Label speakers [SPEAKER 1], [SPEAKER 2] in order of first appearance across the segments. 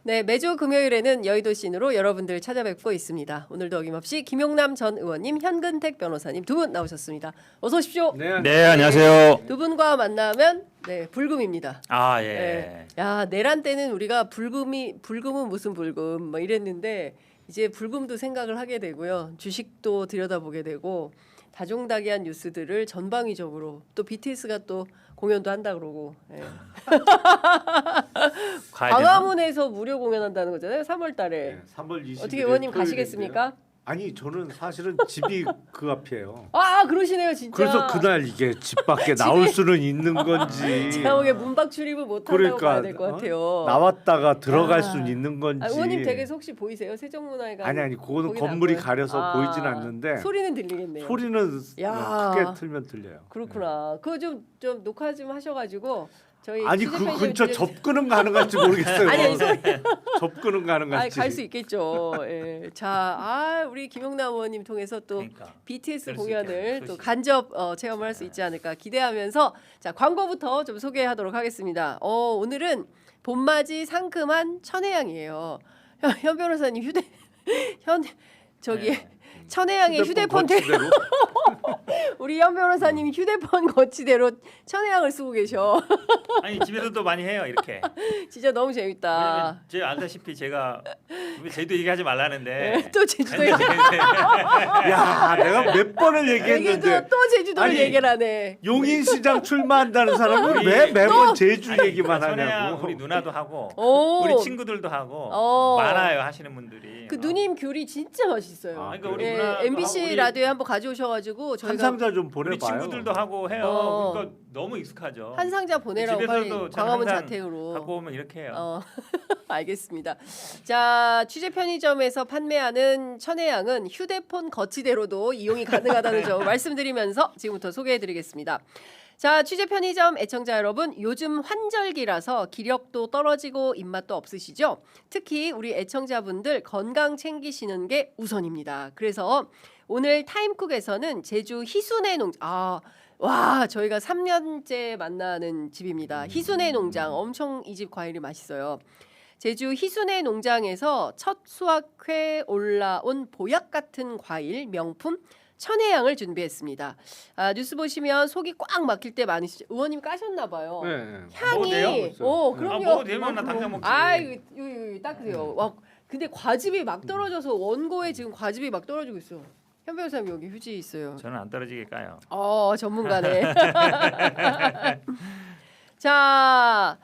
[SPEAKER 1] 네, 매주 금요일에는 여의도 씬으로 여러분들 찾아뵙고 있습니다. 오늘도 어김없이 김용남 전 의원님, 현근택 변호사님 두 분 나오셨습니다. 어서 오십시오.
[SPEAKER 2] 네, 안녕하세요.
[SPEAKER 1] 두 분과 만나면 불금입니다.
[SPEAKER 2] 아, 예.
[SPEAKER 1] 네. 야, 내란 때는 우리가 불금은 무슨 불금 뭐 이랬는데 이제 불금도 생각을 하게 되고요. 주식도 들여다보게 되고 다종다기한 뉴스들을 전방위적으로 또 BTS가 또 공연도 한다 그러고 광화문에서 무료 공연한다는 거잖아요. 3월달에.
[SPEAKER 3] 네, 3월 20일
[SPEAKER 1] 어떻게 의원님 가시겠습니까?
[SPEAKER 3] 아니 저는 사실은 집이 그 앞이에요.
[SPEAKER 1] 아 그러시네요 진짜.
[SPEAKER 3] 그래서 그날 이게 집 밖에 나올 수는 있는 건지.
[SPEAKER 1] 제가 보기에 문밖 출입을 못 한다고 봐야 될 것 같아요.
[SPEAKER 3] 나왔다가 들어갈 수는 있는 건지.
[SPEAKER 1] 의원님 댁에서 혹시 보이세요? 세종문화회관.
[SPEAKER 3] 아니 그거는
[SPEAKER 1] 거기
[SPEAKER 3] 건물이
[SPEAKER 1] 나고요.
[SPEAKER 3] 가려서 보이진 않는데
[SPEAKER 1] 소리는 들리겠네요.
[SPEAKER 3] 소리는
[SPEAKER 1] 야.
[SPEAKER 3] 크게 틀면 들려요.
[SPEAKER 1] 그렇구나. 그거 좀 녹화 좀 하셔가지고 저희
[SPEAKER 3] 아니 그
[SPEAKER 1] 취재
[SPEAKER 3] 근처
[SPEAKER 1] 편집을
[SPEAKER 3] 접근은 가능할지 모르겠어요.
[SPEAKER 1] 아니 소리.
[SPEAKER 3] 접근은 가능할지.
[SPEAKER 1] 갈 수 있겠죠. 예. 자, 우리 김용남 의원님 통해서 또
[SPEAKER 2] 그러니까.
[SPEAKER 1] BTS
[SPEAKER 2] 그럴 수
[SPEAKER 1] 공연을
[SPEAKER 2] 있겠네.
[SPEAKER 1] 또 간접 체험을 할 수 있지 않을까 기대하면서 자 광고부터 좀 소개하도록 하겠습니다. 오늘은 봄맞이 상큼한 천혜향이에요. 현 변호사님
[SPEAKER 2] 네.
[SPEAKER 1] 천혜향의 휴대폰
[SPEAKER 3] 거치대로.
[SPEAKER 1] 우리 현 변호사님 휴대폰 거치대로 천혜향을 쓰고 계셔.
[SPEAKER 2] 아니 집에서도 많이 해요 이렇게.
[SPEAKER 1] 진짜 너무 재밌다.
[SPEAKER 2] 왜냐면 제가 알다시피 제가 제주도 얘기하지 말라는데.
[SPEAKER 1] 또 제주도
[SPEAKER 3] 야, 내가 몇 번을 얘기했는데
[SPEAKER 1] 또 제주도를
[SPEAKER 3] 아니,
[SPEAKER 1] 얘기를 하네.
[SPEAKER 3] 용인시장 출마한다는 사람은
[SPEAKER 2] 우리-
[SPEAKER 3] 매번 제주 얘기만
[SPEAKER 2] 천혜야
[SPEAKER 3] 하냐고.
[SPEAKER 2] 우리 누나도 하고
[SPEAKER 1] 오.
[SPEAKER 2] 우리 친구들도 하고 많아요 하시는 분들이.
[SPEAKER 1] 그 누님 귤이 진짜 맛있어요.
[SPEAKER 3] 아,
[SPEAKER 2] 그러니까 우리
[SPEAKER 1] 예,
[SPEAKER 2] 누나도
[SPEAKER 1] MBC
[SPEAKER 2] 하고 우리-
[SPEAKER 1] 라디오에 한번 가져오셔가지고
[SPEAKER 3] 한
[SPEAKER 1] 저희가
[SPEAKER 3] 상자 좀
[SPEAKER 2] 우리
[SPEAKER 3] 보내봐요.
[SPEAKER 2] 친구들도 하고 해요.
[SPEAKER 1] 어.
[SPEAKER 2] 그러니까 너무 익숙하죠.
[SPEAKER 1] 한 상자 보내라고 빨리
[SPEAKER 2] 집에서도 저는
[SPEAKER 1] 광화문
[SPEAKER 2] 항상
[SPEAKER 1] 자택으로.
[SPEAKER 2] 갖고 오면 이렇게 해요.
[SPEAKER 1] 알겠습니다. 자, 취재 편의점에서 판매하는 천혜향은 휴대폰 거치대로도 이용이 가능하다는 점 말씀드리면서 지금부터 소개해드리겠습니다. 자, 취재 편의점 애청자 여러분, 요즘 환절기라서 기력도 떨어지고 입맛도 없으시죠? 특히 우리 애청자분들 건강 챙기시는 게 우선입니다. 그래서 오늘 타임쿡에서는 제주 희순의 농장, 저희가 3년째 만나는 집입니다. 희순의 농장, 엄청 이 집 과일이 맛있어요. 제주 희순의 농장에서 첫 수확해 올라온 보약 같은 과일 명품 천혜향을 준비했습니다. 뉴스 보시면 속이 꽉 막힐 때 많으시죠? 의원님 까셨나 봐요.
[SPEAKER 3] 네.
[SPEAKER 1] 향이
[SPEAKER 2] 먹어도
[SPEAKER 1] 그럼요.
[SPEAKER 2] 먹어도 되면 나 당장 먹지.
[SPEAKER 1] 이거 닦으세요. 와, 근데 과즙이 막 떨어져서 원고에 지금 과즙이 막 떨어지고 있어. 현 변호사님 여기 휴지 있어요.
[SPEAKER 2] 저는 안 떨어지게 까요.
[SPEAKER 1] 전문가네. 자,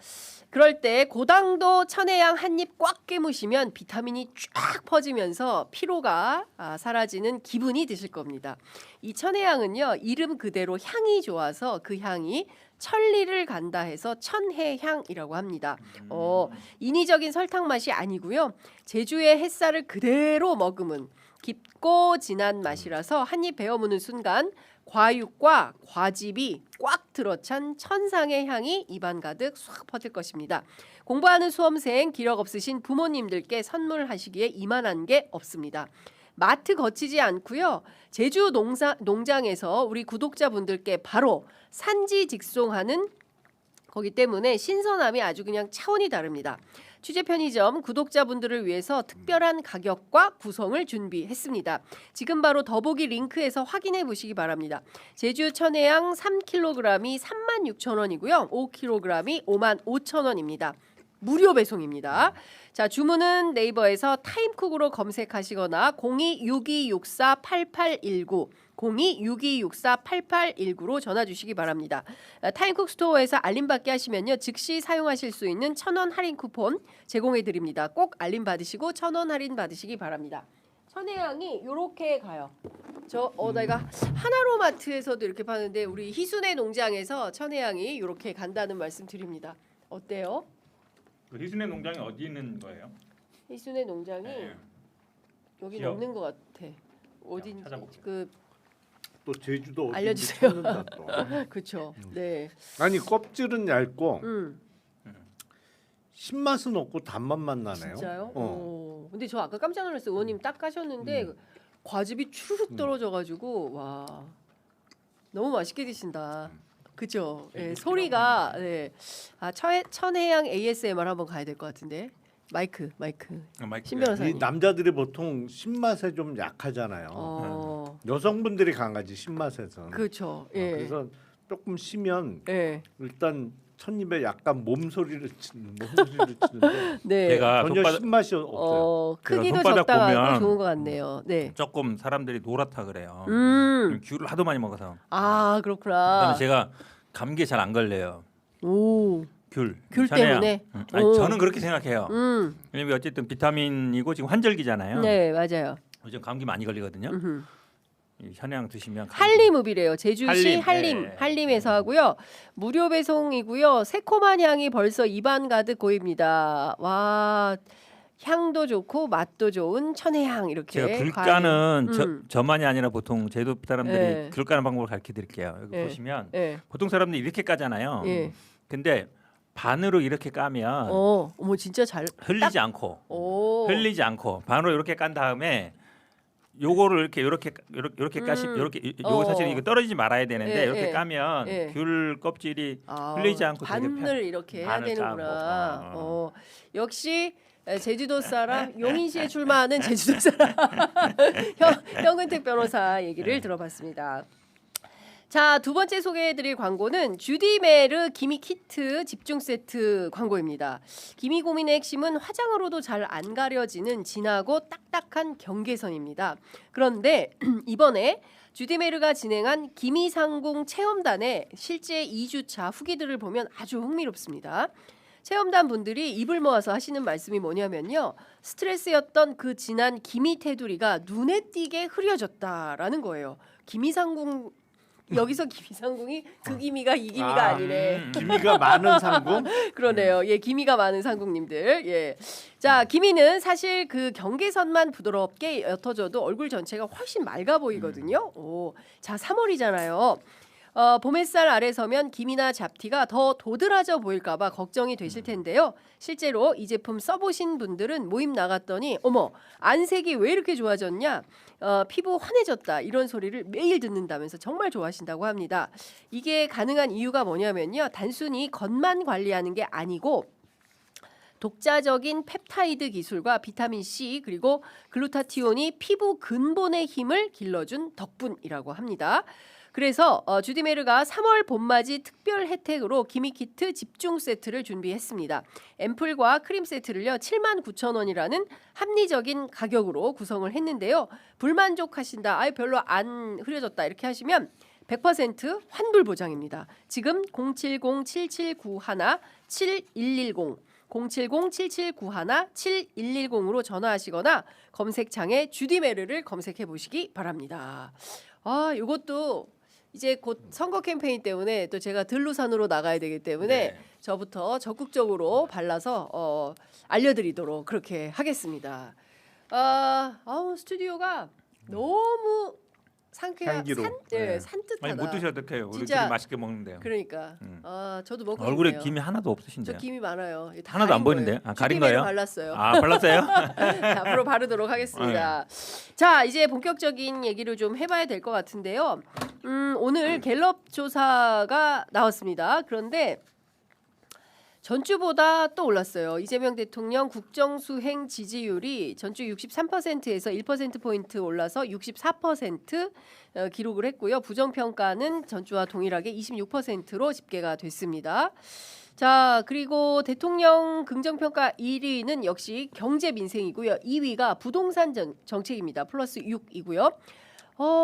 [SPEAKER 1] 그럴 때 고당도 천혜향 한 입 꽉 깨무시면 비타민이 쫙 퍼지면서 피로가 사라지는 기분이 드실 겁니다. 이 천혜향은요, 이름 그대로 향이 좋아서 그 향이 천리를 간다 해서 천혜향이라고 합니다. 인위적인 설탕 맛이 아니고요. 제주의 햇살을 그대로 머금은 깊고 진한 맛이라서 한 입 베어 무는 순간 과육과 과즙이 꽉 들어찬 천상의 향이 입안 가득 싹 퍼질 것입니다. 공부하는 수험생, 기력 없으신 부모님들께 선물하시기에 이만한 게 없습니다. 마트 거치지 않고요. 제주 농장에서 우리 구독자분들께 바로 산지 직송하는 거기 때문에 신선함이 아주 그냥 차원이 다릅니다. 취재 편의점 구독자분들을 위해서 특별한 가격과 구성을 준비했습니다. 지금 바로 더보기 링크에서 확인해 보시기 바랍니다. 제주 천혜향 3kg이 36,000원이고요. 5kg이 55,000원입니다. 무료 배송입니다. 자, 주문은 네이버에서 타임쿡으로 검색하시거나 0262648819 0262648819로 전화 주시기 바랍니다. 타임쿡 스토어에서 알림받기 하시면요. 즉시 사용하실 수 있는 1,000원 할인 쿠폰 제공해 드립니다. 꼭 알림 받으시고 1,000원 할인 받으시기 바랍니다. 천혜향이 이렇게 가요. 내가 하나로마트에서도 이렇게 파는데 우리 희순의 농장에서 천혜향이 이렇게 간다는 말씀 드립니다. 어때요?
[SPEAKER 2] 그 희순의 농장이 어디 있는 거예요?
[SPEAKER 1] 희순의 농장이
[SPEAKER 2] 네.
[SPEAKER 1] 여기
[SPEAKER 2] 지역?
[SPEAKER 1] 없는 것 같아. 어딘지
[SPEAKER 2] 찾아볼게요.
[SPEAKER 3] 또 제주도 어딘지
[SPEAKER 1] 알려주세요.
[SPEAKER 3] 찾는다 또.
[SPEAKER 1] 그렇죠. 네.
[SPEAKER 3] 아니 껍질은 얇고
[SPEAKER 1] 음.
[SPEAKER 3] 신맛은 없고 단맛만 나네요.
[SPEAKER 1] 진짜요? 근데 저 아까 깜짝 놀랐어요. 의원님 딱 까셨는데 과즙이 추르륵 떨어져가지고 와 너무 맛있게 드신다. 그죠? 네, 소리가 천혜향 ASMR 한번 가야 될 것 같은데. 마이크.
[SPEAKER 2] 마이크.
[SPEAKER 1] 신 변호사님.
[SPEAKER 3] 이 남자들이 보통 신맛에 좀 약하잖아요. 여성분들이 강하지 신맛에서.
[SPEAKER 1] 그렇죠. 예.
[SPEAKER 3] 그래서 조금 쉬면
[SPEAKER 1] 예.
[SPEAKER 3] 일단 첫입에 약간 몸소리를 치는데
[SPEAKER 1] 네.
[SPEAKER 2] 제가
[SPEAKER 3] 전혀
[SPEAKER 2] 손바닥,
[SPEAKER 3] 신맛이 없어요.
[SPEAKER 1] 크기도
[SPEAKER 2] 손바닥
[SPEAKER 1] 적당하고
[SPEAKER 2] 보면
[SPEAKER 1] 좋은 것 같네요. 네.
[SPEAKER 2] 조금 사람들이 노랗다 그래요. 귤을 하도 많이 먹어서.
[SPEAKER 1] 아,
[SPEAKER 2] 그다음에
[SPEAKER 1] 그렇구나.
[SPEAKER 2] 제가 감기에 잘 안 걸려요.
[SPEAKER 1] 오.
[SPEAKER 2] 귤
[SPEAKER 1] 때문에?
[SPEAKER 2] 아니,
[SPEAKER 1] 오.
[SPEAKER 2] 저는 그렇게 생각해요.
[SPEAKER 1] 음.
[SPEAKER 2] 왜냐면 어쨌든 비타민이고 지금 환절기잖아요.
[SPEAKER 1] 네, 맞아요.
[SPEAKER 2] 요즘 감기 많이 걸리거든요.
[SPEAKER 1] 음흠.
[SPEAKER 2] 이 현양 드시면 감기-
[SPEAKER 1] 한림읍이래요. 제주시
[SPEAKER 2] 한림, 예.
[SPEAKER 1] 한림에서 하고요. 무료 배송이고요. 새콤한 향이 벌써 입안 가득 고입니다. 와, 향도 좋고 맛도 좋은 천혜향 이렇게.
[SPEAKER 2] 제가 귤 까는
[SPEAKER 1] 과일.
[SPEAKER 2] 저만이 아니라 보통 제도 사람들이
[SPEAKER 1] 예.
[SPEAKER 2] 귤 까는 방법을 가르쳐 드릴게요. 여기
[SPEAKER 1] 예.
[SPEAKER 2] 보시면
[SPEAKER 1] 예.
[SPEAKER 2] 보통 사람들이 이렇게 까잖아요.
[SPEAKER 1] 예.
[SPEAKER 2] 근데 반으로 이렇게 까면
[SPEAKER 1] 어머 진짜 잘.
[SPEAKER 2] 흘리지 않고
[SPEAKER 1] 오.
[SPEAKER 2] 흘리지 않고 반으로 이렇게 깐 다음에 요거를 이렇게 까시 이렇게 요거 사실 이거 떨어지지 말아야 되는데
[SPEAKER 1] 예,
[SPEAKER 2] 이렇게
[SPEAKER 1] 예.
[SPEAKER 2] 까면
[SPEAKER 1] 예.
[SPEAKER 2] 귤 껍질이
[SPEAKER 1] 아,
[SPEAKER 2] 흘리지 않고 되게
[SPEAKER 1] 반을 이렇게 해야
[SPEAKER 2] 반을
[SPEAKER 1] 되는구나.
[SPEAKER 2] 짜고.
[SPEAKER 1] 역시 제주도 사람 용인시에 출마하는 제주도 사람 현근택 변호사 얘기를 들어봤습니다. 자, 두 번째 소개해드릴 광고는 주디메르 기미 키트 집중 세트 광고입니다. 기미 고민의 핵심은 화장으로도 잘 안 가려지는 진하고 딱딱한 경계선입니다. 그런데 이번에 주디메르가 진행한 기미상궁 체험단의 실제 2주차 후기들을 보면 아주 흥미롭습니다. 체험단 분들이 입을 모아서 하시는 말씀이 뭐냐면요. 스트레스였던 그 진한 기미 테두리가 눈에 띄게 흐려졌다라는 거예요. 기미상궁 여기서 기미상궁이 그 기미가 이 기미가 아니네.
[SPEAKER 3] 기미가 많은 상궁.
[SPEAKER 1] 그러네요. 예, 기미가 많은 상궁님들. 예. 자, 기미는 사실 그 경계선만 부드럽게 옅어져도 얼굴 전체가 훨씬 맑아 보이거든요. 오. 자, 3월이잖아요. 봄 햇살 아래 서면 기미나 잡티가 더 도드라져 보일까봐 걱정이 되실 텐데요. 실제로 이 제품 써보신 분들은 모임 나갔더니 어머 안색이 왜 이렇게 좋아졌냐, 피부 환해졌다 이런 소리를 매일 듣는다면서 정말 좋아하신다고 합니다. 이게 가능한 이유가 뭐냐면요. 단순히 겉만 관리하는 게 아니고 독자적인 펩타이드 기술과 비타민 C 그리고 글루타티온이 피부 근본의 힘을 길러준 덕분이라고 합니다. 그래서 주디메르가 3월 봄맞이 특별 혜택으로 기미키트 집중 세트를 준비했습니다. 앰플과 크림 세트를요 79,000원이라는 합리적인 가격으로 구성을 했는데요. 불만족하신다, 아예 별로 안 흐려졌다 이렇게 하시면 100% 환불 보장입니다. 지금 070-7791-7110 070-7791-7110으로 전화하시거나 검색창에 주디메르를 검색해 보시기 바랍니다. 아, 이것도 이제 곧 선거 캠페인 때문에 또 제가 들루산으로 나가야 되기 때문에
[SPEAKER 2] 네.
[SPEAKER 1] 저부터 적극적으로 발라서 알려드리도록 그렇게 하겠습니다. 스튜디오가 너무
[SPEAKER 3] 향기로.
[SPEAKER 1] 산뜻하다.
[SPEAKER 2] 많이 못 드셔도 어떡해요. 우리
[SPEAKER 1] 진짜
[SPEAKER 2] 둘이 맛있게 먹는데요.
[SPEAKER 1] 그러니까 저도 먹고
[SPEAKER 2] 얼굴에
[SPEAKER 1] 싶네요.
[SPEAKER 2] 김이 하나도
[SPEAKER 1] 저
[SPEAKER 2] 없으신데요.
[SPEAKER 1] 김이 많아요. 다
[SPEAKER 2] 하나도 안
[SPEAKER 1] 가린
[SPEAKER 2] 보이는데요?
[SPEAKER 1] 거예요.
[SPEAKER 2] 아, 가린
[SPEAKER 1] 주디메르
[SPEAKER 2] 거예요?
[SPEAKER 1] 발랐어요.
[SPEAKER 2] 아, 발랐어요?
[SPEAKER 1] 자, 앞으로 바르도록 하겠습니다. 자, 이제 본격적인 얘기를 좀 해봐야 될 것 같은데요. 오늘 갤럽 조사가 나왔습니다. 그런데 전주보다 또 올랐어요. 이재명 대통령 국정수행 지지율이 전주 63%에서 1%포인트 올라서 64% 기록을 했고요. 부정평가는 전주와 동일하게 26%로 집계가 됐습니다. 자, 그리고 대통령 긍정평가 1위는 역시 경제민생이고요. 2위가 부동산 정책입니다. 플러스 6이고요.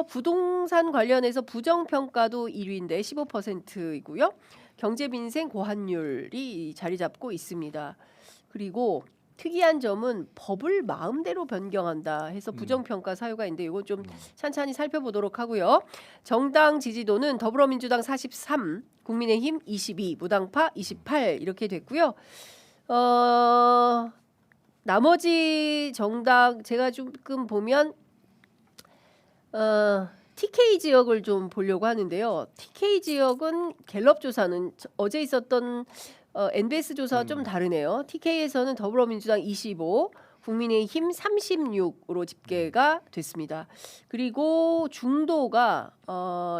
[SPEAKER 1] 부동산 관련해서 부정평가도 1위인데 15%이고요. 경제민생 고환율이 자리 잡고 있습니다. 그리고 특이한 점은 법을 마음대로 변경한다 해서 부정평가 사유가 있는데 이건 좀 찬찬히 살펴보도록 하고요. 정당 지지도는 더불어민주당 43, 국민의힘 22, 무당파 28 이렇게 됐고요. 나머지 정당 제가 조금 보면 TK 지역을 좀 보려고 하는데요. TK 지역은 갤럽 조사는 어제 있었던 NBS 조사와 좀 다르네요. TK에서는 더불어민주당 25, 국민의힘 36으로 집계가 됐습니다. 그리고 중도가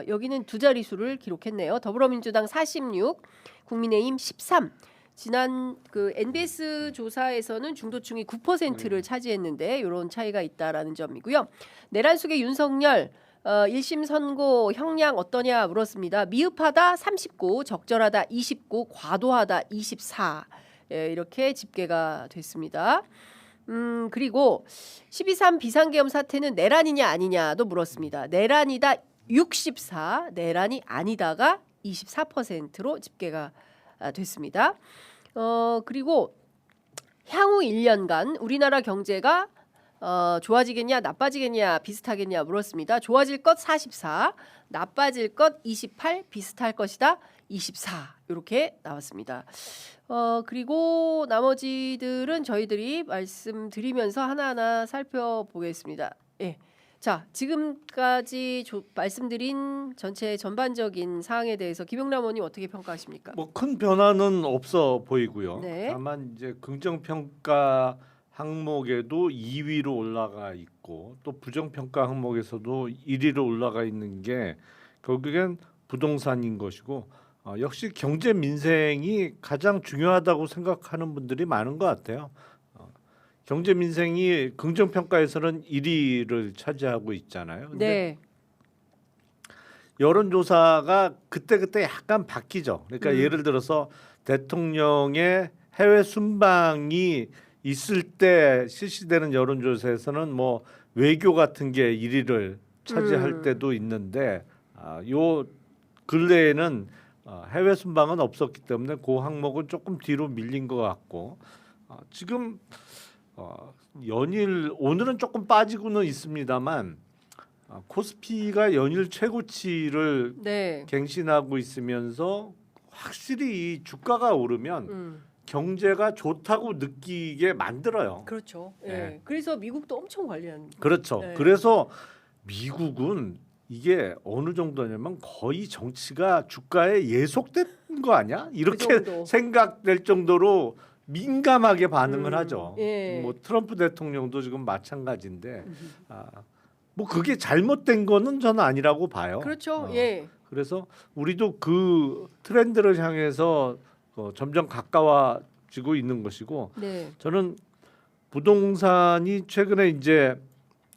[SPEAKER 1] 여기는 두 자릿수를 기록했네요. 더불어민주당 46, 국민의힘 13. 지난 그 NBS 조사에서는 중도층이 9%를 차지했는데 이런 차이가 있다라는 점이고요. 내란 속의 윤석열 1심 선고 형량 어떠냐 물었습니다. 미흡하다 39, 적절하다 29, 과도하다 24 이렇게 집계가 됐습니다. 그리고 12.3 비상계엄 사태는 내란이냐 아니냐도 물었습니다. 내란이다 64, 내란이 아니다가 24%로 집계가 됐습니다. 그리고 향후 1년간 우리나라 경제가 좋아지겠냐 나빠지겠냐 비슷하겠냐 물었습니다. 좋아질 것 44, 나빠질 것 28, 비슷할 것이다 24 이렇게 나왔습니다. 그리고 나머지들은 저희들이 말씀드리면서 하나하나 살펴보겠습니다. 예. 자, 지금까지 말씀드린 전체 전반적인 사항에 대해서 김용남 의원님 어떻게 평가하십니까?
[SPEAKER 3] 뭐 큰 변화는 없어 보이고요.
[SPEAKER 1] 네.
[SPEAKER 3] 다만 이제 긍정평가 항목에도 2위로 올라가 있고 또 부정평가 항목에서도 1위로 올라가 있는 게 결국엔 부동산인 것이고 역시 경제 민생이 가장 중요하다고 생각하는 분들이 많은 것 같아요. 경제 민생이 긍정평가에서는 1위를 차지하고 있잖아요. 근데
[SPEAKER 1] 네.
[SPEAKER 3] 여론조사가 그때그때 약간 바뀌죠. 그러니까 예를 들어서 대통령의 해외 순방이 있을 때 실시되는 여론조사에서는 뭐 외교 같은 게 1위를 차지할 때도 있는데 요 근래에는 해외 순방은 없었기 때문에 그 항목은 조금 뒤로 밀린 것 같고 지금 연일 오늘은 조금 빠지고는 있습니다만 코스피가 연일 최고치를
[SPEAKER 1] 네.
[SPEAKER 3] 갱신하고 있으면서 확실히 이 주가가 오르면 경제가 좋다고 느끼게 만들어요.
[SPEAKER 1] 그렇죠. 예.
[SPEAKER 3] 네.
[SPEAKER 1] 그래서 미국도 엄청 관리한.
[SPEAKER 3] 그렇죠.
[SPEAKER 1] 네.
[SPEAKER 3] 그래서 미국은 이게 어느 정도냐면 거의 정치가 주가에 예속된 거 아니야? 이렇게
[SPEAKER 1] 정도.
[SPEAKER 3] 생각될 정도로 민감하게 반응을 하죠.
[SPEAKER 1] 예.
[SPEAKER 3] 뭐 트럼프 대통령도 지금 마찬가지인데 뭐 그게 잘못된 거는 저는 아니라고 봐요.
[SPEAKER 1] 그렇죠. 예.
[SPEAKER 3] 그래서 우리도 그 트렌드를 향해서 점점 가까워지고 있는 것이고
[SPEAKER 1] 네.
[SPEAKER 3] 저는 부동산이 최근에 이제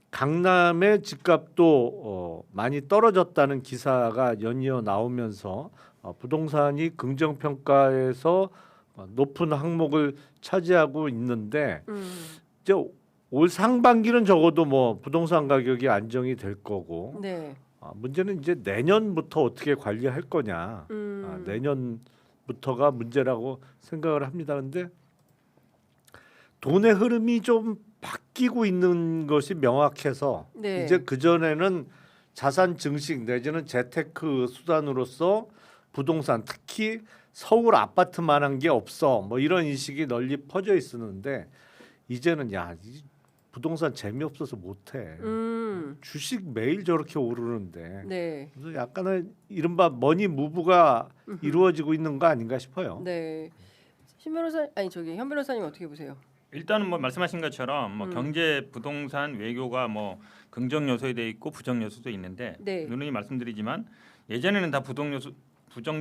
[SPEAKER 3] 강남의 집값도 많이 떨어졌다는 기사가 연이어 나오면서 부동산이 긍정평가에서 높은 항목을 차지하고 있는데 이제 올 상반기는 적어도 뭐 부동산 가격이 안정이 될 거고
[SPEAKER 1] 네.
[SPEAKER 3] 문제는 이제 내년부터 어떻게 관리할 거냐 내년부터가 문제라고 생각을 합니다. 그런데 돈의 흐름이 좀 바뀌고 있는 것이 명확해서
[SPEAKER 1] 네.
[SPEAKER 3] 이제 그 전에는 자산 증식 내지는 재테크 수단으로서 부동산 특히 서울 아파트만한 게 없어 뭐 이런 인식이 널리 퍼져 있었는데 이제는 야 이 부동산 재미없어서 못해 주식 매일 저렇게 오르는데
[SPEAKER 1] 네.
[SPEAKER 3] 그래서 약간의 이른바 머니 무브가 이루어지고 있는 거 아닌가 싶어요.
[SPEAKER 1] 네. 신 변호사 아니 저기 현 변호사님 어떻게 보세요?
[SPEAKER 2] 일단은 뭐 말씀하신 것처럼 뭐 경제, 부동산, 외교가 뭐 긍정 요소에 돼 있고 부정 요소도 있는데
[SPEAKER 1] 네.
[SPEAKER 2] 누누이 말씀드리지만 예전에는 다 부정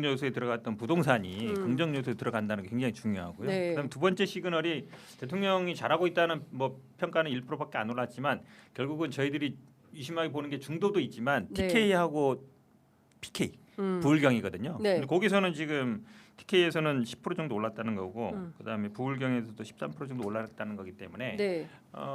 [SPEAKER 2] 요소에 들어갔던 부동산이 긍정 요소에 들어간다는 게 굉장히 중요하고요.
[SPEAKER 1] 네.
[SPEAKER 2] 그다음 두 번째 시그널이 대통령이 잘하고 있다는 뭐 평가는 1%밖에 안 올랐지만 결국은 저희들이 유심하게 보는 게 중도도 있지만
[SPEAKER 1] 네.
[SPEAKER 2] TK하고 PK 부울경이거든요.
[SPEAKER 1] 네.
[SPEAKER 2] 근데 거기서는 지금 TK에서는 10% 정도 올랐다는 거고 그다음에 부울경에서도 13% 정도 올랐다는 거기 때문에
[SPEAKER 1] 네.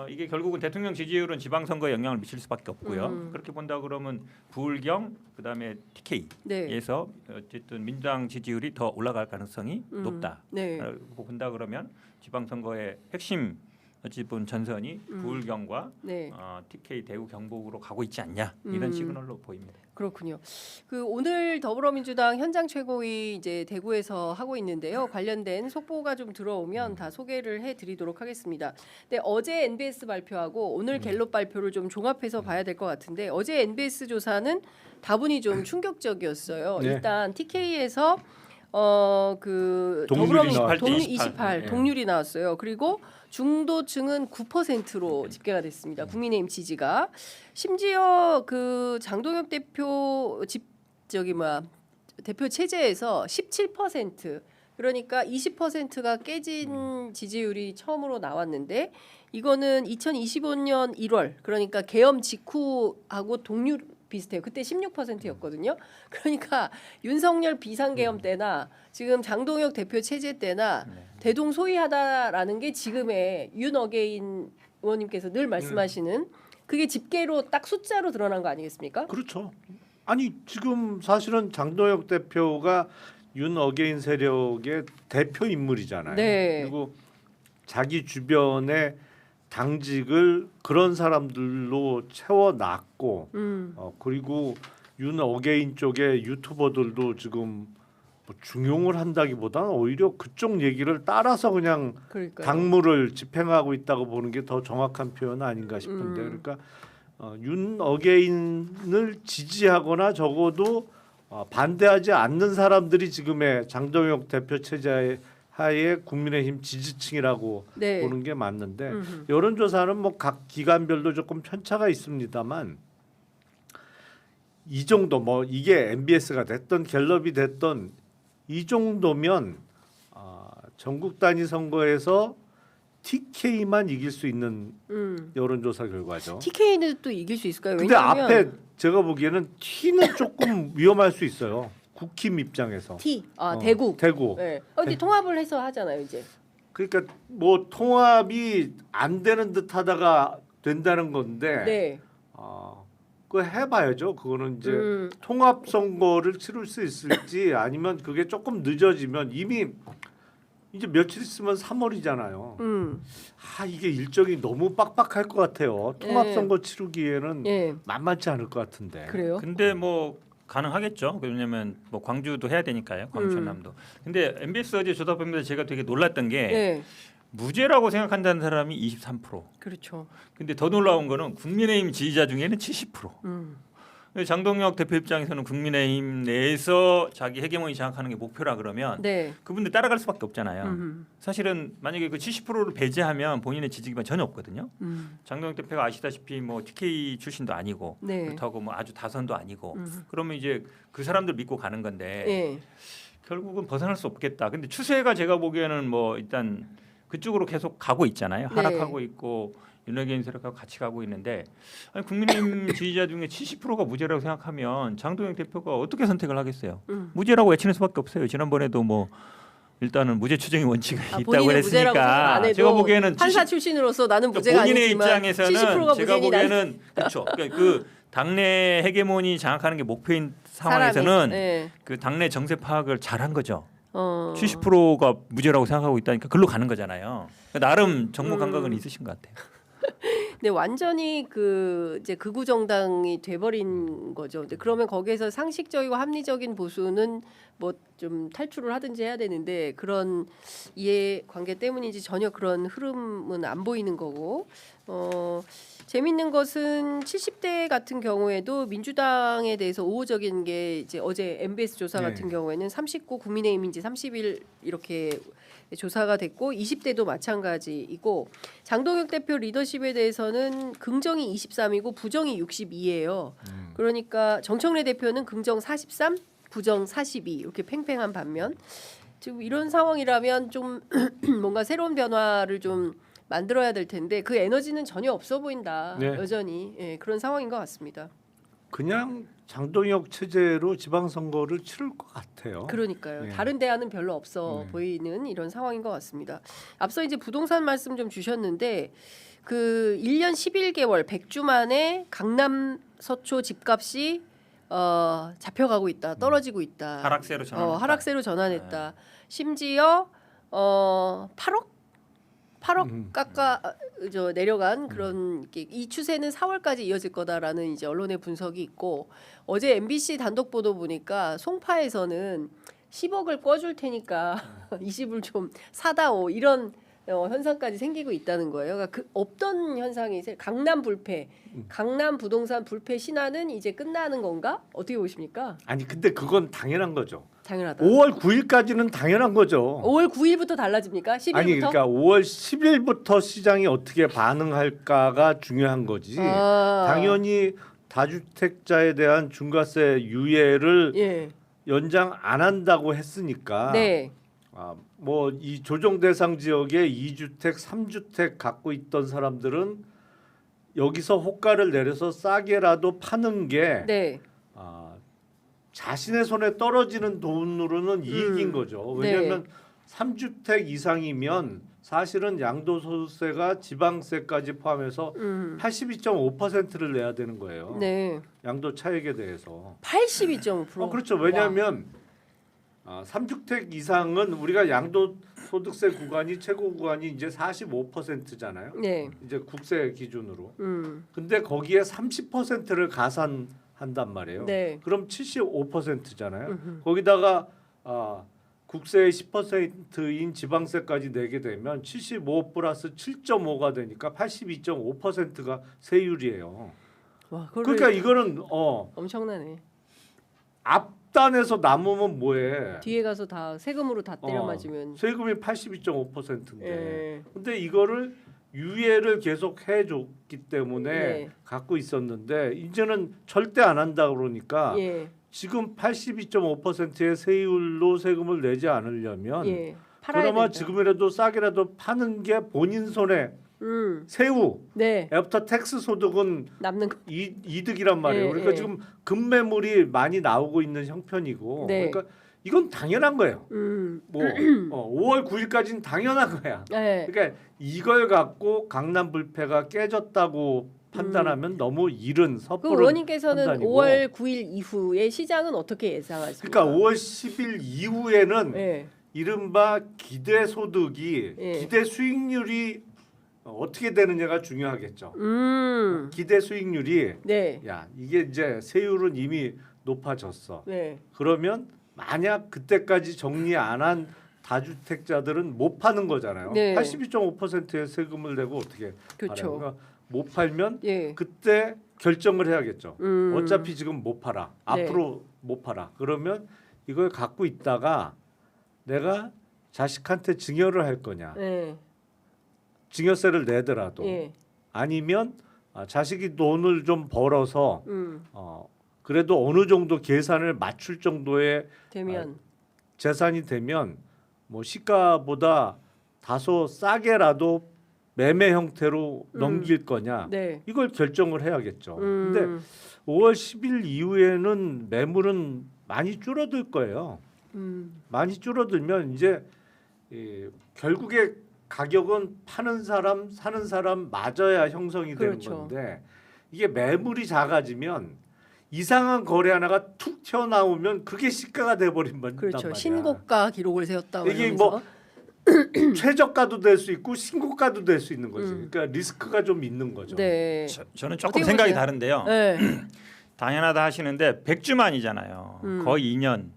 [SPEAKER 2] 이게 결국은 대통령 지지율은 지방선거에 영향을 미칠 수밖에 없고요. 그렇게 본다 그러면 부울경 그다음에 TK에서
[SPEAKER 1] 네.
[SPEAKER 2] 어쨌든 민주당 지지율이 더 올라갈 가능성이 높다.
[SPEAKER 1] 네.
[SPEAKER 2] 라고 본다 그러면 지방선거의 핵심 어찌본 전선이 부울경과
[SPEAKER 1] 네.
[SPEAKER 2] TK 대구 경북으로 가고 있지 않냐 이런 시그널로 보입니다.
[SPEAKER 1] 그렇군요. 그 오늘 더불어민주당 현장 최고위 이제 대구에서 하고 있는데요. 관련된 속보가 좀 들어오면 다 소개를 해드리도록 하겠습니다. 근데 어제 NBS 발표하고 오늘 갤럽 발표를 좀 종합해서 봐야 될 것 같은데 어제 NBS 조사는 다분히 좀 충격적이었어요.
[SPEAKER 3] 네.
[SPEAKER 1] 일단 TK에서 그
[SPEAKER 3] 동률이
[SPEAKER 1] 동률
[SPEAKER 2] 28.
[SPEAKER 1] 28
[SPEAKER 2] 네.
[SPEAKER 1] 동률이 나왔어요. 그리고 중도층은 9%로 집계가 됐습니다. 국민의힘 지지가 심지어 그 장동혁 대표 대표 체제에서 17% 그러니까 20%가 깨진 지지율이 처음으로 나왔는데 이거는 2025년 1월 그러니까 계엄 직후하고 동률 비슷해요. 그때 16%였거든요. 그러니까 윤석열 비상계엄 때나 지금 장동혁 대표 체제 때나 대동소이하다라는 게 지금의 윤어게인 의원님께서 늘 말씀하시는 그게 집계로 딱 숫자로 드러난 거 아니겠습니까?
[SPEAKER 3] 그렇죠. 아니 지금 사실은 장동혁 대표가 윤 어게인 세력의 대표 인물이잖아요.
[SPEAKER 1] 네.
[SPEAKER 3] 그리고 자기 주변에 당직을 그런 사람들로 채워놨고 그리고 윤 어게인 쪽의 유튜버들도 지금 뭐 중용을 한다기보다는 오히려 그쪽 얘기를 따라서 그냥
[SPEAKER 1] 그러니까요.
[SPEAKER 3] 당무를 집행하고 있다고 보는 게 더 정확한 표현 아닌가 싶은데 그러니까 윤 어게인을 지지하거나 적어도 반대하지 않는 사람들이 지금의 장동혁 대표 체제 하에 국민의힘 지지층이라고
[SPEAKER 1] 네.
[SPEAKER 3] 보는 게 맞는데 여론조사는 뭐 각 기관별로 조금 편차가 있습니다만 이 정도 뭐 이게 MBS가 됐던 갤럽이 됐던 이 정도면 전국 단위 선거에서 TK만 이길 수 있는 여론조사 결과죠.
[SPEAKER 1] TK는 또 이길 수 있을까요?
[SPEAKER 3] 근데
[SPEAKER 1] 왜냐하면
[SPEAKER 3] 앞에 제가 보기에는 T는 조금 위험할 수 있어요. 국힘 입장에서.
[SPEAKER 1] 대구.
[SPEAKER 3] 대구.
[SPEAKER 1] 네. 근데 통합을 해서 하잖아요, 이제.
[SPEAKER 3] 그러니까 뭐 통합이 안 되는 듯하다가 된다는 건데.
[SPEAKER 1] 네.
[SPEAKER 3] 그거 해봐야죠. 그거는 이제 통합 선거를 치를 수 있을지 아니면 그게 조금 늦어지면 이미 이제 며칠 있으면 3월이잖아요. 이게 일정이 너무 빡빡할 것 같아요. 통합 선거 치르기에는
[SPEAKER 1] 예.
[SPEAKER 3] 만만치 않을 것 같은데.
[SPEAKER 1] 그래요?
[SPEAKER 2] 근데 뭐 가능하겠죠. 왜냐면 뭐 광주도 해야 되니까요. 광주 전남도. 근데 MBS 어제 조사 보면서 제가 되게 놀랐던 게
[SPEAKER 1] 네.
[SPEAKER 2] 무죄라고 생각한다는 사람이 23%.
[SPEAKER 1] 그렇죠.
[SPEAKER 2] 근데 더 놀라운 거는 국민의힘 지지자 중에는 70%. 장동혁 대표 입장에서는 국민의힘 내에서 자기 헤게모니 장악하는 게 목표라 그러면
[SPEAKER 1] 네.
[SPEAKER 2] 그분들 따라갈 수밖에 없잖아요. 사실은 만약에 그 70%를 배제하면 본인의 지지 기반 전혀 없거든요. 장동혁 대표가 아시다시피 뭐 TK 출신도 아니고
[SPEAKER 1] 네.
[SPEAKER 2] 그렇다고 뭐 아주 다선도 아니고 그러면 이제 그 사람들 믿고 가는 건데
[SPEAKER 1] 예.
[SPEAKER 2] 결국은 벗어날 수 없겠다. 근데 추세가 제가 보기에는 뭐 일단 그쪽으로 계속 가고 있잖아요.
[SPEAKER 1] 네.
[SPEAKER 2] 하락하고 있고 윤핵인 세력하고 같이 가고 있는데 아니, 국민의힘 지지자 중에 70%가 무죄라고 생각하면 장동혁 대표가 어떻게 선택을 하겠어요? 무죄라고 외치는 수밖에 없어요. 지난번에도 뭐 일단은 무죄 추정의 원칙이 있다고
[SPEAKER 1] 본인은 무죄라고 생각 안
[SPEAKER 2] 했으니까
[SPEAKER 1] 해도
[SPEAKER 2] 제가 보기에는
[SPEAKER 1] 판사 출신으로서 나는 무죄가
[SPEAKER 2] 본인의
[SPEAKER 1] 아니지만
[SPEAKER 2] 입장에서는
[SPEAKER 1] 70%가
[SPEAKER 2] 제가
[SPEAKER 1] 무죄니
[SPEAKER 2] 보기에는 그렇죠. 그러니까 그 당내 헤게모니 장악하는 게 목표인 상황에서는
[SPEAKER 1] 네.
[SPEAKER 2] 그 당내 정세 파악을 잘한 거죠.
[SPEAKER 1] 70%.
[SPEAKER 2] 70%가 무죄라고 생각하고 있다니까 글로 가는 거잖아요. 그러니까 나름 정무 감각은 있으신 것 같아요.
[SPEAKER 1] 네, 완전히 그 이제 극우 정당이 돼버린 거죠. 근데 그러면 거기에서 상식적이고 합리적인 보수는 뭐 좀 탈출을 하든지 해야 되는데 그런 이해 관계 때문인지 전혀 그런 흐름은 안 보이는 거고. 재밌는 것은 70대 같은 경우에도 민주당에 대해서 우호적인 게 이제 어제 MBS 조사 같은 경우에는 39 국민의힘인지 31 이렇게 조사가 됐고 20대도 마찬가지이고 장동혁 대표 리더십에 대해서는 긍정이 23이고 부정이 62예요. 그러니까 정청래 대표는 긍정 43, 부정 42 이렇게 팽팽한 반면 지금 이런 상황이라면 좀 뭔가 새로운 변화를 좀 만들어야 될 텐데 그 에너지는 전혀 없어 보인다.
[SPEAKER 3] 네.
[SPEAKER 1] 여전히 그런 상황인 것 같습니다.
[SPEAKER 3] 그냥 장동혁 체제로 지방선거를 치를 것 같아요.
[SPEAKER 1] 그러니까요.
[SPEAKER 3] 네.
[SPEAKER 1] 다른 대안은 별로 없어 보이는 이런 상황인 것 같습니다. 앞서 이제 부동산 말씀 좀 주셨는데 그 1년 11개월 100주 만에 강남 서초 집값이 잡혀가고 있다. 떨어지고 있다.
[SPEAKER 2] 하락세로 전환했다.
[SPEAKER 1] 하락세로 전환했다. 심지어 8억 깎아 내려간 그런 이 추세는 4월까지 이어질 거다라는 이제 언론의 분석이 있고 어제 MBC 단독 보도 보니까 송파에서는 10억을 꿔줄 테니까 이 집을 좀 사다오 이런 현상까지 생기고 있다는 거예요. 그러니까 그 없던 현상이 강남 불패, 강남 부동산 불패 신화는 이제 끝나는 건가? 어떻게 보십니까?
[SPEAKER 3] 아니 근데 그건 당연한 거죠.
[SPEAKER 1] 당연하다.
[SPEAKER 3] 5월 9일까지는 당연한 거죠.
[SPEAKER 1] 5월 9일부터 달라집니까? 10일부터?
[SPEAKER 3] 아니 그러니까 5월 10일부터 시장이 어떻게 반응할까가 중요한 거지. 당연히 다주택자에 대한 중과세 유예를
[SPEAKER 1] 예.
[SPEAKER 3] 연장 안 한다고 했으니까
[SPEAKER 1] 네.
[SPEAKER 3] 뭐 이 조정 대상 지역에 2주택, 3주택 갖고 있던 사람들은 여기서 호가를 내려서 싸게라도 파는 게
[SPEAKER 1] 네.
[SPEAKER 3] 자신의 손에 떨어지는 돈으로는 이익인 거죠. 왜냐하면
[SPEAKER 1] 네.
[SPEAKER 3] 3주택 이상이면 사실은 양도소득세가 지방세까지 포함해서 82.5%를 내야 되는 거예요.
[SPEAKER 1] 네.
[SPEAKER 3] 양도 차익에 대해서.
[SPEAKER 1] 82.5%.
[SPEAKER 3] 그렇죠. 왜냐하면 3주택 이상은 우리가 양도소득세 구간이 최고 구간이 이제 45%잖아요.
[SPEAKER 1] 네.
[SPEAKER 3] 이제 국세 기준으로. 근데 거기에 30%를 가산한단 말이에요.
[SPEAKER 1] 네.
[SPEAKER 3] 그럼 75%잖아요. 거기다가 국세의 10%인 지방세까지 내게 되면 75 플러스 7.5가 되니까 82.5%가 세율이에요.
[SPEAKER 1] 와, 그거를
[SPEAKER 3] 그러니까 이거는
[SPEAKER 1] 엄청나네.
[SPEAKER 3] 앞단에서 남으면 뭐해?
[SPEAKER 1] 뒤에 가서 다 세금으로 다 때려 맞으면.
[SPEAKER 3] 세금이 82.5%인데.
[SPEAKER 1] 예.
[SPEAKER 3] 근데 이거를 유예를 계속 해줬기 때문에
[SPEAKER 1] 네.
[SPEAKER 3] 갖고 있었는데 이제는 절대 안 한다 그러니까
[SPEAKER 1] 예.
[SPEAKER 3] 지금 82.5%의 세율로 세금을 내지 않으려면
[SPEAKER 1] 예. 팔아야
[SPEAKER 3] 그나마
[SPEAKER 1] 된다.
[SPEAKER 3] 지금이라도 싸게라도 파는 게 본인 손에 세후
[SPEAKER 1] 네.
[SPEAKER 3] 애프터 텍스 소득은
[SPEAKER 1] 남는 거.
[SPEAKER 3] 이득이란 말이에요.
[SPEAKER 1] 예,
[SPEAKER 3] 그러니까
[SPEAKER 1] 예.
[SPEAKER 3] 지금 급매물이 많이 나오고 있는 형편이고
[SPEAKER 1] 네.
[SPEAKER 3] 그러니까 이건 당연한 거예요. 뭐 5월 9일까지는 당연한 거야.
[SPEAKER 1] 네.
[SPEAKER 3] 그러니까 이걸 갖고 강남 불패가 깨졌다고 판단하면 너무 이른
[SPEAKER 1] 그
[SPEAKER 3] 섣부른
[SPEAKER 1] 의원님께서는
[SPEAKER 3] 판단이고.
[SPEAKER 1] 5월 9일 이후에 시장은 어떻게 예상하십니까?
[SPEAKER 3] 그러니까 5월 10일 이후에는
[SPEAKER 1] 예.
[SPEAKER 3] 이른바 기대 소득이
[SPEAKER 1] 예.
[SPEAKER 3] 기대 수익률이 어떻게 되느냐가 중요하겠죠. 기대 수익률이
[SPEAKER 1] 네.
[SPEAKER 3] 야 이게 이제 세율은 이미 높아졌어.
[SPEAKER 1] 네.
[SPEAKER 3] 그러면 만약 그때까지 정리 안 한 다주택자들은 못 파는 거잖아요.
[SPEAKER 1] 네.
[SPEAKER 3] 82.5%의 세금을 내고 어떻게
[SPEAKER 1] 그렇죠.
[SPEAKER 3] 팔아요? 그러니까 못 팔면
[SPEAKER 1] 예.
[SPEAKER 3] 그때 결정을 해야겠죠.
[SPEAKER 1] 음.
[SPEAKER 3] 어차피 지금 못 팔아.
[SPEAKER 1] 네.
[SPEAKER 3] 앞으로 못 팔아. 그러면 이걸 갖고 있다가 내가 자식한테 증여를 할 거냐.
[SPEAKER 1] 예.
[SPEAKER 3] 증여세를 내더라도
[SPEAKER 1] 예.
[SPEAKER 3] 아니면 자식이 돈을 좀 벌어서 그래도 어느 정도 계산을 맞출 정도의
[SPEAKER 1] 되면
[SPEAKER 3] 재산이 되면 뭐 시가보다 다소 싸게라도 매매 형태로 넘길 거냐
[SPEAKER 1] 네.
[SPEAKER 3] 이걸 결정을 해야겠죠. 근데 5월 10일 이후에는 매물은 많이 줄어들 거예요. 많이 줄어들면 이제 결국에 가격은 파는 사람 사는 사람 맞아야 형성이
[SPEAKER 1] 그렇죠.
[SPEAKER 3] 되는 건데 이게 매물이 작아지면 이상한 거래 하나가 툭 튀어나오면 그게 시가가 돼버린 말이야.
[SPEAKER 1] 그렇죠. 신고가 기록을 세웠다고
[SPEAKER 3] 이게
[SPEAKER 1] 하면서.
[SPEAKER 3] 뭐 최저가도 될 수 있고 신고가도 될 수 있는 거지. 그러니까 리스크가 좀 있는 거죠.
[SPEAKER 1] 네.
[SPEAKER 2] 저는 조금
[SPEAKER 1] 어떻게
[SPEAKER 2] 생각이
[SPEAKER 1] 보세요?
[SPEAKER 2] 다른데요.
[SPEAKER 1] 네.
[SPEAKER 2] 당연하다 하시는데 100주 만이잖아요. 거의 2년.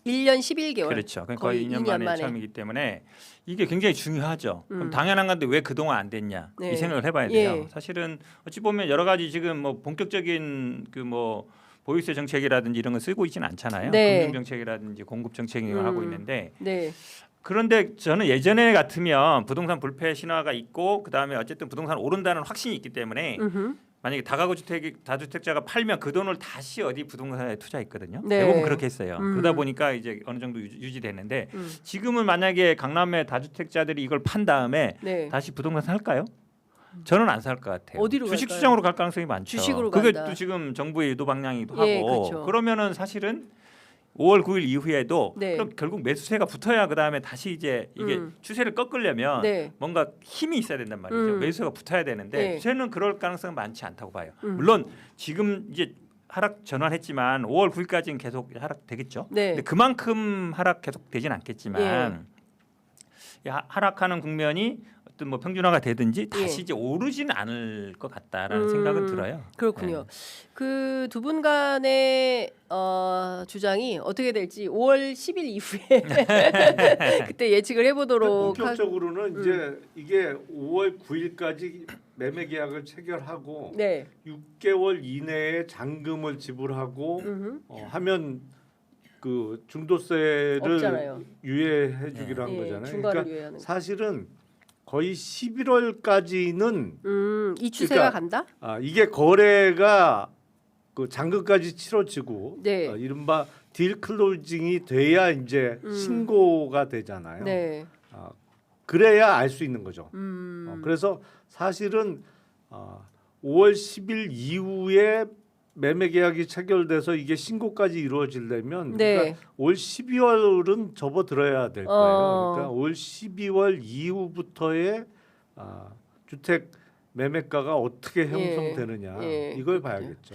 [SPEAKER 1] 1년 11개월.
[SPEAKER 2] 그렇죠. 거의 2년 만에 처음이기 때문에 이게 굉장히 중요하죠. 그럼 당연한 건데 왜 그동안 안 됐냐
[SPEAKER 1] 네.
[SPEAKER 2] 이 생각을 해봐야 돼요.
[SPEAKER 1] 예.
[SPEAKER 2] 사실은 어찌 보면 여러 가지 지금 뭐 본격적인 그 뭐 보유세 정책이라든지 이런 거 쓰고 있지는 않잖아요.
[SPEAKER 1] 네.
[SPEAKER 2] 금융 정책이라든지 공급 정책을 하고 있는데
[SPEAKER 1] 네.
[SPEAKER 2] 그런데 저는 예전에 같으면 부동산 불패 신화가 있고 그 다음에 어쨌든 부동산 오른다는 확신이 있기 때문에 만약에 다가구 다주택자가 팔면 그 돈을 다시 어디 부동산에 투자했거든요.
[SPEAKER 1] 네.
[SPEAKER 2] 대부분 그렇게 했어요. 그러다 보니까 이제 어느 정도 유지됐는데 지금은 만약에 강남의 다주택자들이 이걸 판 다음에
[SPEAKER 1] 네.
[SPEAKER 2] 다시 부동산 살까요? 저는 안 살 것 같아요.
[SPEAKER 1] 어디로
[SPEAKER 2] 주식
[SPEAKER 1] 갈까요?
[SPEAKER 2] 시장으로 갈 가능성이 많죠.
[SPEAKER 1] 주식으로
[SPEAKER 2] 그게
[SPEAKER 1] 간다.
[SPEAKER 2] 또 지금 정부의 유도 방향이기도
[SPEAKER 1] 예,
[SPEAKER 2] 하고
[SPEAKER 1] 그렇죠.
[SPEAKER 2] 그러면은 사실은 5월 9일 이후에도
[SPEAKER 1] 네.
[SPEAKER 2] 그럼 결국 매수세가 붙어야 그 다음에 다시 이제 이게 추세를 꺾으려면
[SPEAKER 1] 네.
[SPEAKER 2] 뭔가 힘이 있어야 된단 말이죠. 매수세가 붙어야 되는데
[SPEAKER 1] 네.
[SPEAKER 2] 저는 그럴 가능성은 많지 않다고 봐요. 물론 지금 이제 하락 전환했지만 5월 9일까지는 계속 하락되겠죠.
[SPEAKER 1] 네.
[SPEAKER 2] 근데 그만큼 하락 계속 되진 않겠지만 하락하는 국면이 어떤 뭐 평준화가 되든지 다시 이제 오르지는 않을 것 같다라는 생각은 들어요.
[SPEAKER 1] 그렇군요.
[SPEAKER 2] 네.
[SPEAKER 1] 그 두 분 간의 주장이 어떻게 될지 5월 10일 이후에 그때 예측을 해보도록
[SPEAKER 3] 본격적으로는 이제 이게 5월 9일까지 매매 계약을 체결하고
[SPEAKER 1] 네.
[SPEAKER 3] 6개월 이내에 잔금을 지불하고 하면 그 중도세를
[SPEAKER 1] 없잖아요.
[SPEAKER 3] 유예해 주기로 한
[SPEAKER 1] 예,
[SPEAKER 3] 거잖아요.
[SPEAKER 1] 중과를
[SPEAKER 3] 그러니까
[SPEAKER 1] 유예하는.
[SPEAKER 3] 사실은 거의 11월까지는
[SPEAKER 1] 이 추세가
[SPEAKER 3] 그러니까
[SPEAKER 1] 간다?
[SPEAKER 3] 이게 거래가 그 잔금까지 치러지고
[SPEAKER 1] 네.
[SPEAKER 3] 이른바 딜 클로징이 돼야 이제 신고가 되잖아요.
[SPEAKER 1] 네.
[SPEAKER 3] 그래야 알 수 있는 거죠.
[SPEAKER 1] 음.
[SPEAKER 3] 그래서 사실은 5월 10일 이후에 매매 계약이 체결돼서 이게 신고까지 이루어지려면
[SPEAKER 1] 네.
[SPEAKER 3] 그러니까 올 12월은 접어들어야 될 거예요. 그러니까 올 12월 이후부터의 주택 매매가가 어떻게 형성되느냐
[SPEAKER 1] 예,
[SPEAKER 3] 이걸
[SPEAKER 1] 그렇군요.
[SPEAKER 3] 봐야겠죠.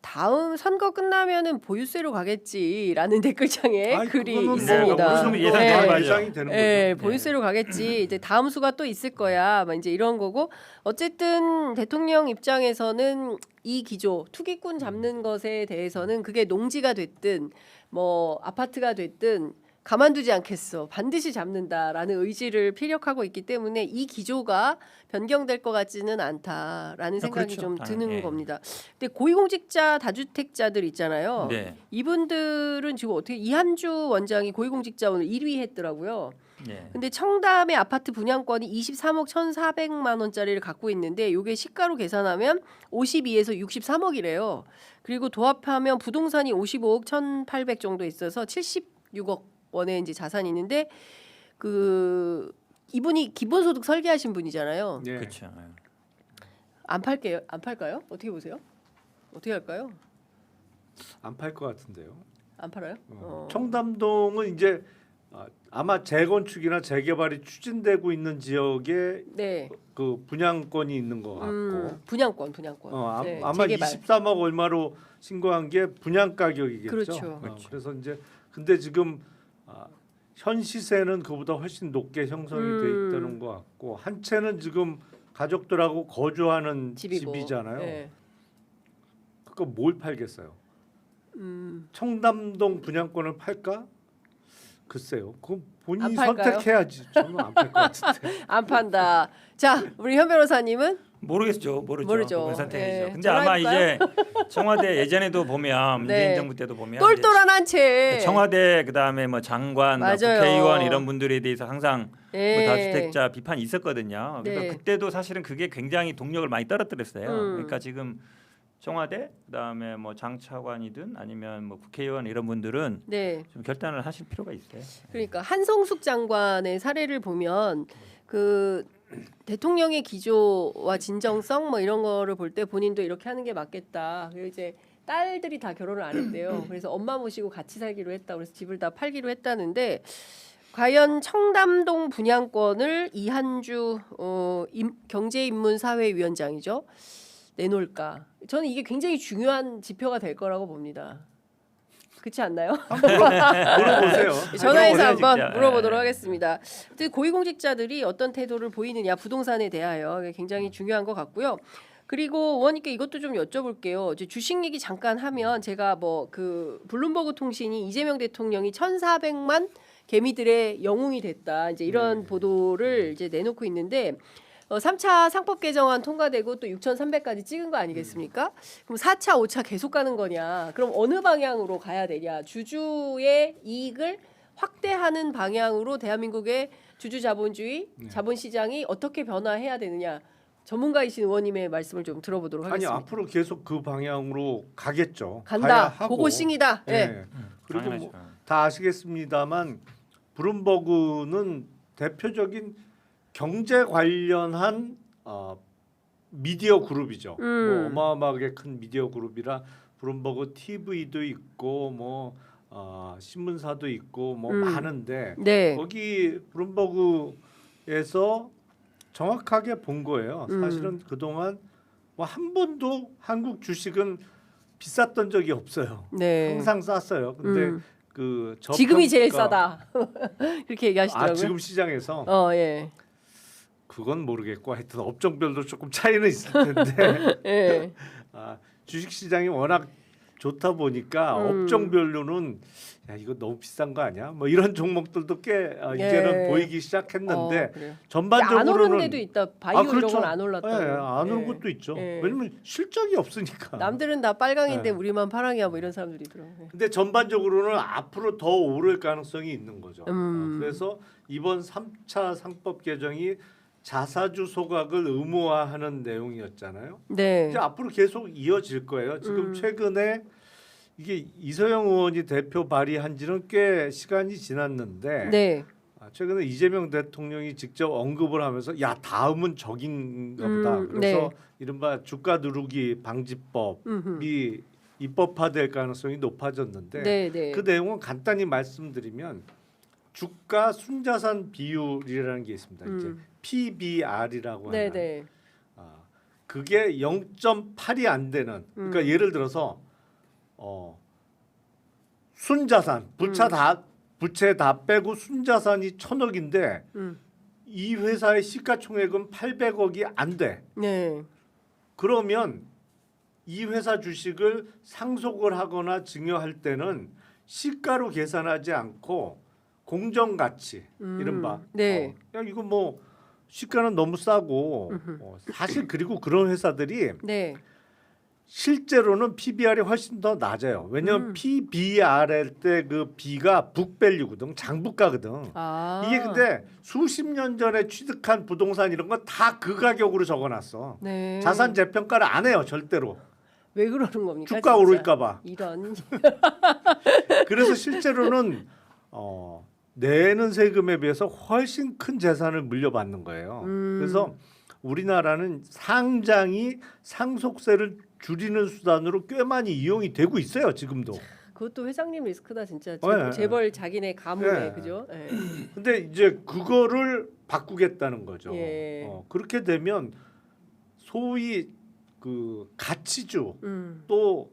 [SPEAKER 1] 다음 선거 끝나면은 보유세로 가겠지라는 댓글창에
[SPEAKER 3] 아이,
[SPEAKER 1] 글이
[SPEAKER 3] 그거는 뭐
[SPEAKER 1] 있습니다.
[SPEAKER 2] 어느 정도 예상이
[SPEAKER 1] 네.
[SPEAKER 2] 되는 거죠.
[SPEAKER 3] 예상이 되는
[SPEAKER 1] 예,
[SPEAKER 3] 거죠.
[SPEAKER 1] 보유세로 가겠지. 이제 다음 수가 또 있을 거야. 막 이제 이런 거고. 어쨌든 대통령 입장에서는 이 기조, 투기꾼 잡는 것에 대해서는 그게 농지가 됐든 뭐 아파트가 됐든 가만두지 않겠어. 반드시 잡는다라는 의지를 피력하고 있기 때문에 이 기조가 변경될 것 같지는 않다라는 생각이
[SPEAKER 2] 그렇죠.
[SPEAKER 1] 좀 드는
[SPEAKER 2] 예.
[SPEAKER 1] 겁니다. 근데 고위공직자 다주택자들 있잖아요.
[SPEAKER 2] 네.
[SPEAKER 1] 이분들은 지금 어떻게 이한주 원장이 고위공직자 오늘 1위 했더라고요.
[SPEAKER 2] 네.
[SPEAKER 1] 근데 청담의 아파트 분양권이 23억 1,400만 원짜리를 갖고 있는데 이게 시가로 계산하면 52에서 63억이래요. 그리고 도합하면 부동산이 55억 1,800 정도 있어서 76억 원의 이제 자산이 있는데 그 이분이 기본소득 설계하신 분이잖아요.
[SPEAKER 3] 예.
[SPEAKER 2] 그렇죠.
[SPEAKER 1] 안 팔게요. 안 팔까요? 어떻게 보세요? 어떻게 할까요?
[SPEAKER 3] 안 팔 것 같은데요.
[SPEAKER 1] 안 팔아요?
[SPEAKER 3] 청담동은 이제 아마 재건축이나 재개발이 추진되고 있는 지역에
[SPEAKER 1] 네.
[SPEAKER 3] 그 분양권이 있는 것 같고
[SPEAKER 1] 분양권. 네,
[SPEAKER 3] 아마
[SPEAKER 1] 재개발.
[SPEAKER 3] 23억 얼마로 신고한 게 분양 가격이겠죠.
[SPEAKER 1] 그렇죠.
[SPEAKER 3] 그래서 이제 근데 지금 현 시세는 그보다 훨씬 높게 형성이 돼 있다는 것 같고 한 채는 지금 가족들하고 거주하는
[SPEAKER 1] 집이고.
[SPEAKER 3] 집이잖아요.
[SPEAKER 1] 네.
[SPEAKER 3] 그거 뭘 팔겠어요? 청담동 분양권을 팔까? 글쎄요. 그건 본인이
[SPEAKER 1] 안 팔까요?
[SPEAKER 3] 선택해야지. 저는 안 팔 것 같은데.
[SPEAKER 1] 안 판다. 자, 우리 현 변호사님은
[SPEAKER 2] 모르죠.
[SPEAKER 1] 모르죠.
[SPEAKER 2] 그건 선택이죠.
[SPEAKER 1] 예.
[SPEAKER 2] 근데 아마
[SPEAKER 1] 전화해볼까요?
[SPEAKER 2] 이제 청와대 예전에도 보면 문재인
[SPEAKER 1] 네.
[SPEAKER 2] 정부 때도 보면
[SPEAKER 1] 똘똘한 한
[SPEAKER 2] 이제
[SPEAKER 1] 채.
[SPEAKER 2] 청와대 그다음에 뭐 장관, 뭐
[SPEAKER 1] 맞아요.
[SPEAKER 2] 국회의원 이런 분들에 대해서 항상
[SPEAKER 1] 예.
[SPEAKER 2] 뭐 다주택자 비판이 있었거든요. 그래서
[SPEAKER 1] 네.
[SPEAKER 2] 그때도 사실은 그게 굉장히 동력을 많이 떨어뜨렸어요.
[SPEAKER 1] 음.
[SPEAKER 2] 그러니까 지금 청와대 그다음에 뭐 장 차관이든 아니면 뭐 국회의원 이런 분들은
[SPEAKER 1] 네.
[SPEAKER 2] 좀 결단을 하실 필요가 있어요.
[SPEAKER 1] 그러니까 한성숙 장관의 사례를 보면 그 대통령의 기조와 진정성 뭐 이런 거를 볼 때 본인도 이렇게 하는 게 맞겠다. 그리고 이제 딸들이 다 결혼을 안 했대요. 그래서 엄마 모시고 같이 살기로 했다. 그래서 집을 다 팔기로 했다는데 과연 청담동 분양권을 이한주 경제인문사회위원장이죠. 내놓을까? 저는 이게 굉장히 중요한 지표가 될 거라고 봅니다. 그렇지 않나요?
[SPEAKER 3] 물어보세요.
[SPEAKER 1] 전화해서
[SPEAKER 2] 물어보세요,
[SPEAKER 1] 한번
[SPEAKER 2] 진짜.
[SPEAKER 1] 물어보도록
[SPEAKER 2] 예.
[SPEAKER 1] 하겠습니다. 고위공직자들이 어떤 태도를 보이느냐 부동산에 대하여 굉장히 중요한 것 같고요. 그리고 의원님께 이것도 좀 여쭤볼게요. 이제 주식 얘기 잠깐 하면 제가 뭐 그 블룸버그 통신이 이재명 대통령이 1,400만 개미들의 영웅이 됐다. 이제 이런 보도를 이제 내놓고 있는데 3차 상법 개정안 통과되고 또 6,300까지 찍은 거 아니겠습니까? 그럼 4차, 5차 계속 가는 거냐? 그럼 어느 방향으로 가야 되냐? 주주의 이익을 확대하는 방향으로 대한민국의 주주 자본주의, 자본시장이 어떻게 변화해야 되느냐? 전문가이신 의원님의 말씀을 좀 들어보도록
[SPEAKER 3] 아니
[SPEAKER 1] 하겠습니다.
[SPEAKER 3] 앞으로 계속 그 방향으로 가겠죠. 가야
[SPEAKER 1] 간다.
[SPEAKER 3] 하고.
[SPEAKER 1] 고고싱이다. 예.
[SPEAKER 3] 예. 그리고
[SPEAKER 2] 당연하죠.
[SPEAKER 3] 뭐 다 아시겠습니다만 블룸버그는 대표적인 경제 관련한 미디어 그룹이죠. 뭐 어마어마하게 큰 미디어 그룹이라 블룸버그 TV도 있고 뭐 신문사도 있고 뭐 많은데
[SPEAKER 1] 네.
[SPEAKER 3] 거기 블룸버그에서 정확하게 본 거예요. 사실은 그동안 뭐 한 번도 한국 주식은 비쌌던 적이 없어요.
[SPEAKER 1] 네.
[SPEAKER 3] 항상 쌌어요. 근데 그
[SPEAKER 1] 지금이 제일
[SPEAKER 3] 저평가-
[SPEAKER 1] 싸다. 그렇게 얘기하시더라고요.
[SPEAKER 3] 지금 시장에서
[SPEAKER 1] 예.
[SPEAKER 3] 그건 모르겠고 하여튼 업종별로 조금 차이는 있을 텐데
[SPEAKER 1] 예.
[SPEAKER 3] 주식 시장이 워낙 좋다 보니까 업종별로는 야 이거 너무 비싼 거 아니야? 뭐 이런 종목들도 꽤 이제는 보이기 시작했는데
[SPEAKER 1] 그래요.
[SPEAKER 3] 전반적으로는
[SPEAKER 1] 안 오른 데도 있다. 바이오 이런
[SPEAKER 3] 그렇죠.
[SPEAKER 1] 건 안 올랐다고.
[SPEAKER 3] 예, 안 오른
[SPEAKER 1] 예.
[SPEAKER 3] 것도 있죠.
[SPEAKER 1] 예.
[SPEAKER 3] 왜냐면 실적이 없으니까.
[SPEAKER 1] 남들은 다 빨강인데
[SPEAKER 3] 네.
[SPEAKER 1] 우리만 파랑이야 뭐 이런 사람들이 있더라고요.
[SPEAKER 3] 근데 전반적으로는 앞으로 더 오를 가능성이 있는 거죠. 그래서 이번 3차 상법 개정이 자사주 소각을 의무화하는 내용이었잖아요.
[SPEAKER 1] 네.
[SPEAKER 3] 이제 앞으로 계속 이어질 거예요. 지금 최근에 이게 이소영 의원이 대표 발의한 지는 꽤 시간이 지났는데
[SPEAKER 1] 네.
[SPEAKER 3] 최근에 이재명 대통령이 직접 언급을 하면서 야 다음은 저긴가 보다. 그래서
[SPEAKER 1] 네.
[SPEAKER 3] 이른바 주가 누르기 방지법이 입법화될 가능성이 높아졌는데
[SPEAKER 1] 네, 네.
[SPEAKER 3] 그 내용은 간단히 말씀드리면 주가 순자산 비율이라는 게 있습니다. 이제 PBR이라고
[SPEAKER 1] 네,
[SPEAKER 3] 하는
[SPEAKER 1] 네.
[SPEAKER 3] 그게 0.8이 안 되는 그러니까 예를 들어서 순자산 부채 다 빼고 순자산이 1,000억인데 이 회사의 시가총액은 800억이 안 돼.
[SPEAKER 1] 네.
[SPEAKER 3] 그러면 이 회사 주식을 상속을 하거나 증여할 때는 시가로 계산하지 않고 공정 가치 이른바
[SPEAKER 1] 네.
[SPEAKER 3] 야 이거 뭐 시가는 너무 싸고 사실 그리고 그런 회사들이
[SPEAKER 1] 네.
[SPEAKER 3] 실제로는 PBR이 훨씬 더 낮아요. 왜냐하면 PBR일 때 그 B가 북밸류거든, 장부가거든.
[SPEAKER 1] 아.
[SPEAKER 3] 이게 근데 수십 년 전에 취득한 부동산 이런 거 다 그 가격으로 적어놨어.
[SPEAKER 1] 네.
[SPEAKER 3] 자산 재평가를 안 해요, 절대로.
[SPEAKER 1] 왜 그러는 겁니까?
[SPEAKER 3] 주가
[SPEAKER 1] 진짜?
[SPEAKER 3] 오를까봐.
[SPEAKER 1] 이런.
[SPEAKER 3] 그래서 실제로는 내는 세금에 비해서 훨씬 큰 재산을 물려받는 거예요. 그래서 우리나라는 상장이 상속세를 줄이는 수단으로 꽤 많이 이용이 되고 있어요, 지금도.
[SPEAKER 1] 그것도 회장님 리스크다 진짜.
[SPEAKER 3] 네.
[SPEAKER 1] 재벌 자기네 가문에
[SPEAKER 3] 네.
[SPEAKER 1] 그죠? 네.
[SPEAKER 3] 근데 이제 그거를 바꾸겠다는 거죠.
[SPEAKER 1] 예.
[SPEAKER 3] 그렇게 되면 소위 그 가치주
[SPEAKER 1] 음.
[SPEAKER 3] 또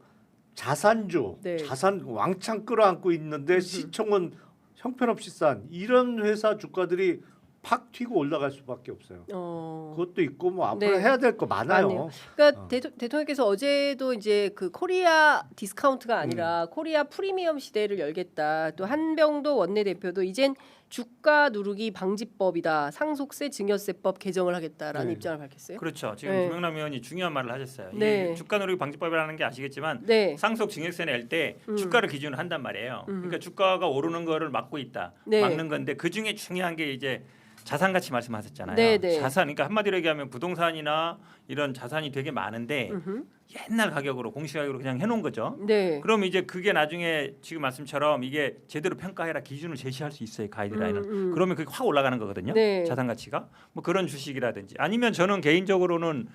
[SPEAKER 3] 자산주,
[SPEAKER 1] 네.
[SPEAKER 3] 자산 왕창 끌어안고 있는데 시총은 형편없이 싼 이런 회사 주가들이 팍 튀고 올라갈 수밖에 없어요. 그것도 있고 뭐 앞으로
[SPEAKER 1] 네.
[SPEAKER 3] 해야 될 거 많아요.
[SPEAKER 1] 맞네요. 그러니까 대통령께서 어제도 이제 그 코리아 디스카운트가 아니라 코리아 프리미엄 시대를 열겠다. 또 한병도 원내대표도 이젠 주가 누르기 방지법이다. 상속세 증여세법 개정을 하겠다라는
[SPEAKER 3] 네.
[SPEAKER 1] 입장을 밝혔어요.
[SPEAKER 2] 그렇죠. 지금
[SPEAKER 1] 네.
[SPEAKER 2] 김영남 의원이 중요한 말을 하셨어요.
[SPEAKER 1] 네.
[SPEAKER 2] 이 주가 누르기 방지법이라는 게 아시겠지만
[SPEAKER 1] 네.
[SPEAKER 2] 상속 증여세 낼 때 주가를 기준으로 한단 말이에요. 그러니까 주가가 오르는 거를 막고 있다.
[SPEAKER 1] 네.
[SPEAKER 2] 막는 건데 그 중에 중요한 게 이제 자산 가치 말씀하셨잖아요.
[SPEAKER 1] 네, 네.
[SPEAKER 2] 자산 그러니까 한마디로 얘기하면 부동산이나 이런 자산이 되게 많은데 옛날 가격으로 공시가격으로 그냥 해놓은 거죠.
[SPEAKER 1] 네.
[SPEAKER 2] 그럼 이제 그게 나중에 지금 말씀처럼 이게 제대로 평가해라 기준을 제시할 수 있어요. 가이드라인을. 그러면 그게 확 올라가는 거거든요.
[SPEAKER 1] 네.
[SPEAKER 2] 자산 가치가 뭐 그런 주식이라든지 아니면 저는 개인적으로는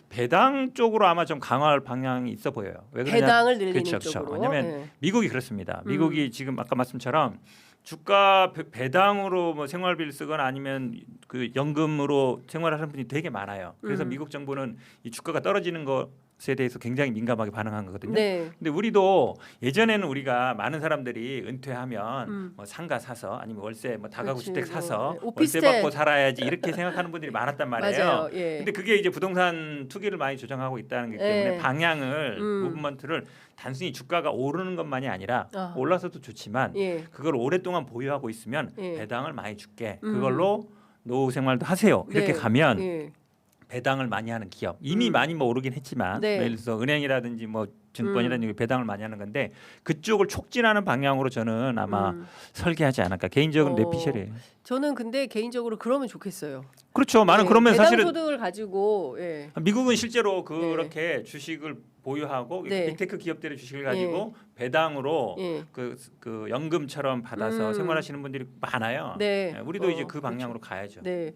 [SPEAKER 2] 배당 쪽으로 아마 좀 강화할 방향이 있어 보여요. 왜 그러냐?
[SPEAKER 1] 배당을 늘리는
[SPEAKER 2] 그렇죠, 그렇죠.
[SPEAKER 1] 쪽으로.
[SPEAKER 2] 왜냐하면
[SPEAKER 1] 네.
[SPEAKER 2] 미국이 그렇습니다. 미국이 지금 아까 말씀처럼 주가 배당으로 뭐 생활비를 쓰거나 아니면 그 연금으로 생활하는 분이 되게 많아요. 그래서 미국 정부는 이 주가가 떨어지는 것에 대해서 굉장히 민감하게 반응한 거거든요.
[SPEAKER 1] 네.
[SPEAKER 2] 근데 우리도 예전에는 우리가 많은 사람들이 은퇴하면 뭐 상가 사서 아니면 월세 뭐 다가구
[SPEAKER 1] 그렇지,
[SPEAKER 2] 주택 사서
[SPEAKER 1] 뭐,
[SPEAKER 2] 월세
[SPEAKER 1] 오피스텔.
[SPEAKER 2] 받고 살아야지 이렇게 생각하는 분들이 많았단 말이에요.
[SPEAKER 1] 맞아요. 예.
[SPEAKER 2] 근데 그게 이제 부동산 투기를 많이 조정하고 있다는 게 때문에
[SPEAKER 1] 예.
[SPEAKER 2] 방향을 무브먼트를 단순히 주가가 오르는 것만이 아니라
[SPEAKER 1] 아.
[SPEAKER 2] 올라서도 좋지만
[SPEAKER 1] 예.
[SPEAKER 2] 그걸 오랫동안 보유하고 있으면
[SPEAKER 1] 예.
[SPEAKER 2] 배당을 많이 줄게. 그걸로 노후 생활도 하세요. 이렇게
[SPEAKER 1] 네.
[SPEAKER 2] 가면
[SPEAKER 1] 예.
[SPEAKER 2] 배당을 많이 하는 기업 이미 많이 뭐 오르긴 했지만
[SPEAKER 1] 네.
[SPEAKER 2] 예를 들어서 은행이라든지 뭐 증권이라든지 배당을 많이 하는 건데 그쪽을 촉진하는 방향으로 저는 아마 설계하지 않을까 개인적인 뇌피셜이에요.
[SPEAKER 1] 저는 근데 개인적으로 그러면 좋겠어요.
[SPEAKER 2] 그렇죠. 많은
[SPEAKER 1] 예,
[SPEAKER 2] 그러면
[SPEAKER 1] 배당
[SPEAKER 2] 사실은
[SPEAKER 1] 소득을 가지고 예.
[SPEAKER 2] 미국은 실제로 그렇게 주식을 보유하고
[SPEAKER 1] 네.
[SPEAKER 2] 빅테크 기업들의 주식을 가지고 배당으로
[SPEAKER 1] 예.
[SPEAKER 2] 그 연금처럼 받아서 생활하시는 분들이 많아요.
[SPEAKER 1] 네.
[SPEAKER 2] 예, 우리도 이제 그 방향으로 가야죠.
[SPEAKER 1] 네.